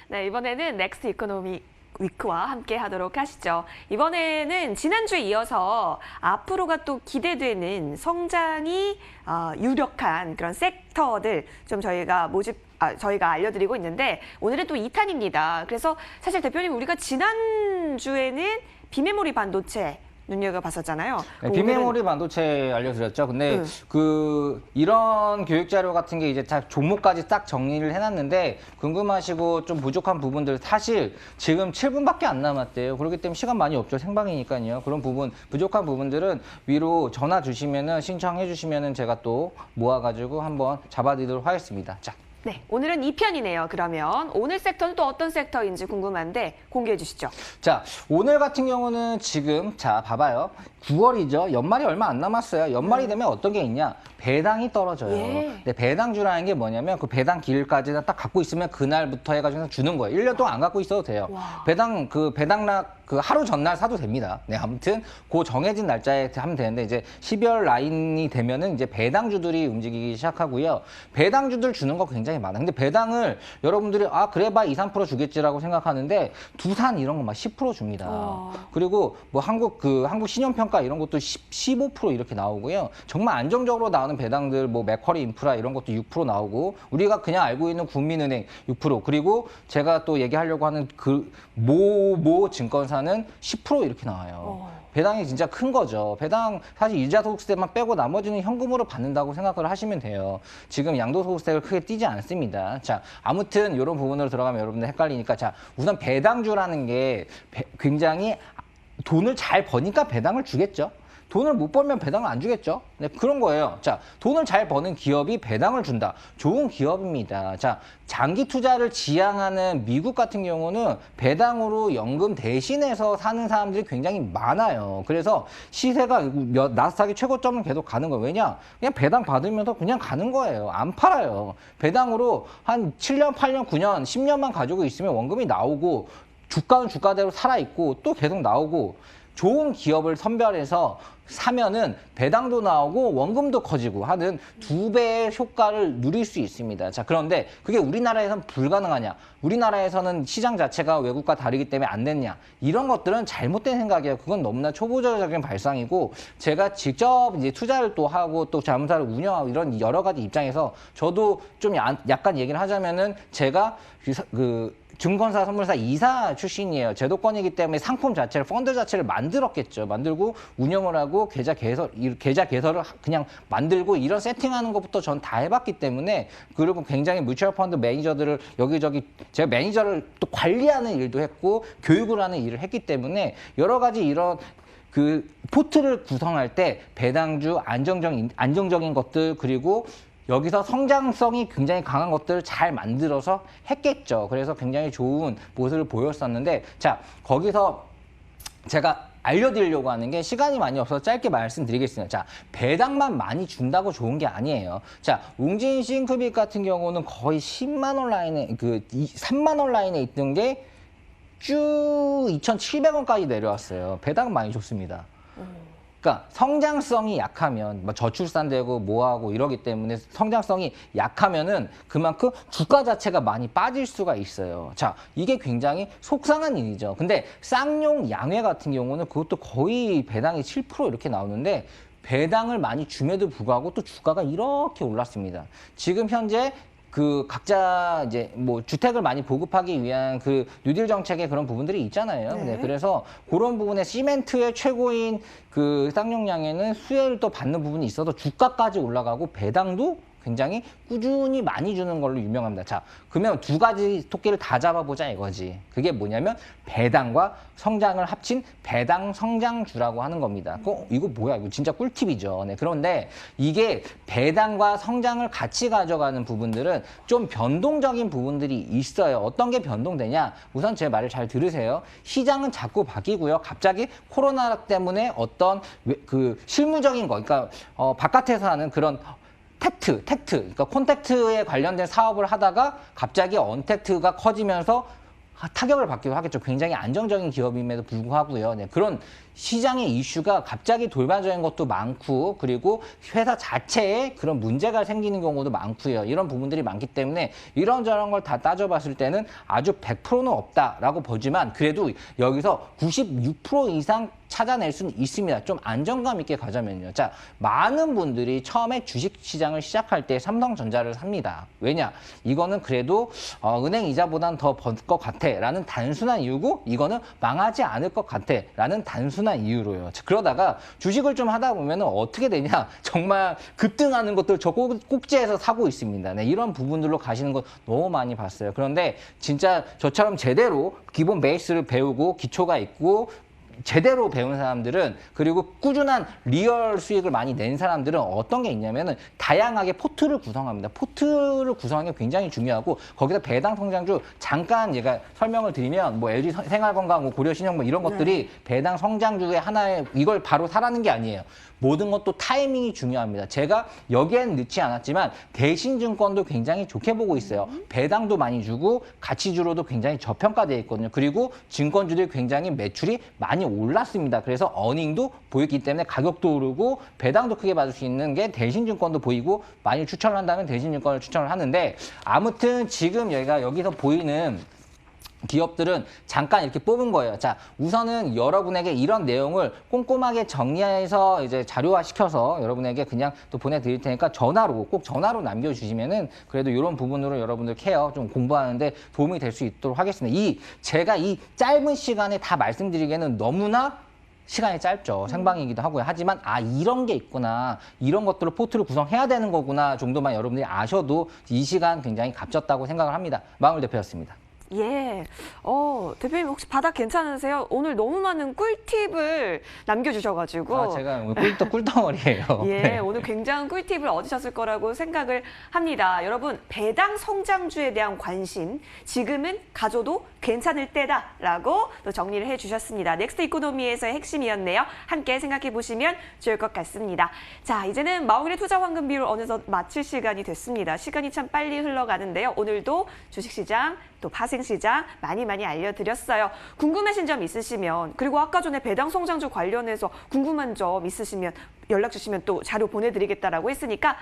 네, 이번에는 넥스트 이코노미 위크와 함께 하도록 하시죠. 이번에는 지난주에 이어서 앞으로가 또 기대되는 성장이 유력한 그런 섹터들 좀 저희가 알려드리고 있는데 오늘은 또 2탄입니다. 그래서 사실 대표님 우리가 지난주에는 비메모리 반도체 눈여겨봤었잖아요. 네, 비메모리 반도체 알려드렸죠. 근데 이런 교육 자료 같은 게 이제 다 종목까지 딱 정리를 해놨는데 궁금하시고 좀 부족한 부분들 사실 지금 7분밖에 안 남았대요. 그렇기 때문에 시간 많이 없죠. 생방이니까요. 그런 부족한 부분들은 위로 전화 주시면은 신청해 주시면은 제가 또 모아가지고 한번 잡아드리도록 하겠습니다. 자. 네, 오늘은 2편이네요. 그러면 오늘 섹터는 또 어떤 섹터인지 궁금한데 공개해 주시죠. 자, 오늘 같은 경우는 지금 자 봐봐요. 9월이죠. 연말이 얼마 안 남았어요. 연말이 되면 어떤 게 있냐? 배당이 떨어져요. 예. 근데 배당주라는 게 뭐냐면 그 배당 기일까지 딱 갖고 있으면 그날부터 해가지고 주는 거예요. 1년 동안 안 갖고 있어도 돼요. 와. 배당락 하루 전날 사도 됩니다. 네, 아무튼 그 정해진 날짜에 하면 되는데 이제 12월 라인이 되면은 이제 배당주들이 움직이기 시작하고요. 배당주들 주는 거 굉장히 많아. 근데 배당을 여러분들이 그래 봐 2, 3% 주겠지라고 생각하는데 두산 이런 거 막 10% 줍니다. 그리고 뭐 한국 신용평가 이런 것도 15% 이렇게 나오고요. 정말 안정적으로 나오는 배당들 뭐 맥쿼리 인프라 이런 것도 6% 나오고 우리가 그냥 알고 있는 국민은행 6% 그리고 제가 또 얘기하려고 하는 모 증권사는 10% 이렇게 나와요. 배당이 진짜 큰 거죠. 배당 사실 이자 소득세만 빼고 나머지는 현금으로 받는다고 생각을 하시면 돼요. 지금 양도소득세를 크게 띄지 않습니다. 자, 아무튼 이런 부분으로 들어가면 여러분들 헷갈리니까 자, 우선 배당주라는 게 굉장히 돈을 잘 버니까 배당을 주겠죠. 돈을 못 벌면 배당을 안 주겠죠. 네, 그런 거예요. 자, 돈을 잘 버는 기업이 배당을 준다. 좋은 기업입니다. 자, 장기 투자를 지향하는 미국 같은 경우는 배당으로 연금 대신해서 사는 사람들이 굉장히 많아요. 그래서 시세가 나스닥이 최고점을 계속 가는 거예요. 왜냐? 그냥 배당 받으면서 그냥 가는 거예요. 안 팔아요. 배당으로 한 7년, 8년, 9년, 10년만 가지고 있으면 원금이 나오고 주가는 주가대로 살아있고 또 계속 나오고 좋은 기업을 선별해서 사면은 배당도 나오고 원금도 커지고 하는 2배의 효과를 누릴 수 있습니다. 자, 그런데 그게 우리나라에서는 불가능하냐? 우리나라에서는 시장 자체가 외국과 다르기 때문에 안 됐냐? 이런 것들은 잘못된 생각이에요. 그건 너무나 초보적인 발상이고 제가 직접 이제 투자를 또 하고 또 자문사를 운영하고 이런 여러 가지 입장에서 저도 좀 약간 얘기를 하자면은 제가 증권사, 선물사 이사 출신이에요. 제도권이기 때문에 상품 자체를, 펀드 자체를 만들었겠죠. 만들고 운영을 하고 계좌 개설을 그냥 만들고 이런 세팅하는 것부터 전 다 해봤기 때문에 그리고 굉장히 뮤추얼 펀드 매니저들을 여기저기 제가 매니저를 또 관리하는 일도 했고 교육을 하는 일을 했기 때문에 여러 가지 이런 포트를 구성할 때 배당주, 안정적인 것들 그리고 여기서 성장성이 굉장히 강한 것들을 잘 만들어서 했겠죠. 그래서 굉장히 좋은 모습을 보였었는데 자, 거기서 제가 알려드리려고 하는 게 시간이 많이 없어서 짧게 말씀드리겠습니다. 자, 배당만 많이 준다고 좋은 게 아니에요. 자, 웅진 싱크빅 같은 경우는 거의 10만 원 라인에 3만 원 라인에 있던 게 쭉 2,700원까지 내려왔어요. 배당 많이 줬습니다. 그러니까 성장성이 약하면 저출산되고 뭐하고 이러기 때문에 성장성이 약하면은 그만큼 주가 자체가 많이 빠질 수가 있어요. 자, 이게 굉장히 속상한 일이죠. 근데 쌍용 양회 같은 경우는 그것도 거의 배당이 7% 이렇게 나오는데 배당을 많이 줌에도 불구하고 또 주가가 이렇게 올랐습니다. 지금 현재 각자 이제 주택을 많이 보급하기 위한 뉴딜 정책의 그런 부분들이 있잖아요. 네. 네, 그래서 그런 부분에 시멘트의 최고인 쌍용양에는 수혜를 또 받는 부분이 있어서 주가까지 올라가고 배당도 굉장히 꾸준히 많이 주는 걸로 유명합니다. 자, 그러면 두 가지 토끼를 다 잡아보자 이거지. 그게 뭐냐면 배당과 성장을 합친 배당 성장주라고 하는 겁니다. 이거 뭐야? 이거 진짜 꿀팁이죠. 네, 그런데 이게 배당과 성장을 같이 가져가는 부분들은 좀 변동적인 부분들이 있어요. 어떤 게 변동되냐? 우선 제 말을 잘 들으세요. 시장은 자꾸 바뀌고요. 갑자기 코로나 때문에 어떤 실무적인 거, 그러니까 바깥에서 하는 그런 텍트, 그러니까 콘택트에 관련된 사업을 하다가 갑자기 언택트가 커지면서 타격을 받기도 하겠죠. 굉장히 안정적인 기업임에도 불구하고요. 네, 그런 시장의 이슈가 갑자기 돌발적인 것도 많고 그리고 회사 자체에 그런 문제가 생기는 경우도 많고요. 이런 부분들이 많기 때문에 이런저런 걸 다 따져봤을 때는 아주 100%는 없다라고 보지만 그래도 여기서 96% 이상 찾아낼 수는 있습니다. 좀 안정감 있게 가자면요. 자, 많은 분들이 처음에 주식시장을 시작할 때 삼성전자를 삽니다. 왜냐? 이거는 그래도 은행 이자보단 더 벌 것 같아 라는 단순한 이유고 이거는 망하지 않을 것 같아 라는 단순한 이유로요. 자, 그러다가 주식을 좀 하다 보면 어떻게 되냐? 정말 급등하는 것들 저 꼭지에서 사고 있습니다. 네, 이런 부분들로 가시는 거 너무 많이 봤어요. 그런데 진짜 저처럼 제대로 기본 베이스를 배우고 기초가 있고 제대로 배운 사람들은 그리고 꾸준한 리얼 수익을 많이 낸 사람들은 어떤 게 있냐면은 다양하게 포트를 구성합니다. 포트를 구성하는 게 굉장히 중요하고 거기서 배당 성장주 잠깐 제가 설명을 드리면 LG 생활건강, 고려신용 이런 것들이 배당 성장주의 하나의 이걸 바로 사라는 게 아니에요. 모든 것도 타이밍이 중요합니다. 제가 여기에는 넣지 않았지만 대신증권도 굉장히 좋게 보고 있어요. 배당도 많이 주고 가치주로도 굉장히 저평가되어 있거든요. 그리고 증권주들이 굉장히 매출이 많이 올랐습니다. 그래서 어닝도 보였기 때문에 가격도 오르고 배당도 크게 받을 수 있는 게 대신증권도 보이고 많이 추천을 한다면 대신증권을 추천을 하는데 아무튼 지금 여기서 보이는 기업들은 잠깐 이렇게 뽑은 거예요. 자, 우선은 여러분에게 이런 내용을 꼼꼼하게 정리해서 이제 자료화 시켜서 여러분에게 그냥 또 보내드릴 테니까 꼭 전화로 남겨주시면은 그래도 이런 부분으로 여러분들 케어 좀 공부하는데 도움이 될 수 있도록 하겠습니다. 제가 이 짧은 시간에 다 말씀드리기에는 너무나 시간이 짧죠. 생방이기도 하고요. 하지만 이런 게 있구나. 이런 것들을 포트를 구성해야 되는 거구나 정도만 여러분들이 아셔도 이 시간 굉장히 값졌다고 생각을 합니다. 마을 대표였습니다. 예. 대표님 혹시 바닥 괜찮으세요? 오늘 너무 많은 꿀팁을 남겨주셔가지고. 제가 오늘 꿀덩어리예요. 예, 네. 오늘 굉장한 꿀팁을 얻으셨을 거라고 생각을 합니다. 여러분, 배당 성장주에 대한 관심, 지금은 가져도 괜찮을 때다라고 또 정리를 해주셨습니다. 넥스트 이코노미에서의 핵심이었네요. 함께 생각해 보시면 좋을 것 같습니다. 자, 이제는 마홍일의 투자 황금 비율 어느덧 마칠 시간이 됐습니다. 시간이 참 빨리 흘러가는데요. 오늘도 주식시장 또 파생시장 많이 알려드렸어요. 궁금하신 점 있으시면, 그리고 아까 전에 배당 성장주 관련해서 궁금한 점 있으시면 연락 주시면 또 자료 보내드리겠다라고 했으니까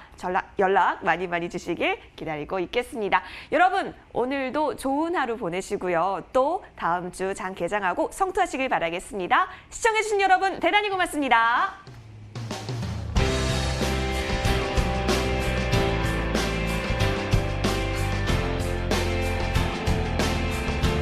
연락 많이 주시길 기다리고 있겠습니다. 여러분, 오늘도 좋은 하루 보내시고요. 또 다음 주 장 개장하고 성투하시길 바라겠습니다. 시청해주신 여러분 대단히 고맙습니다.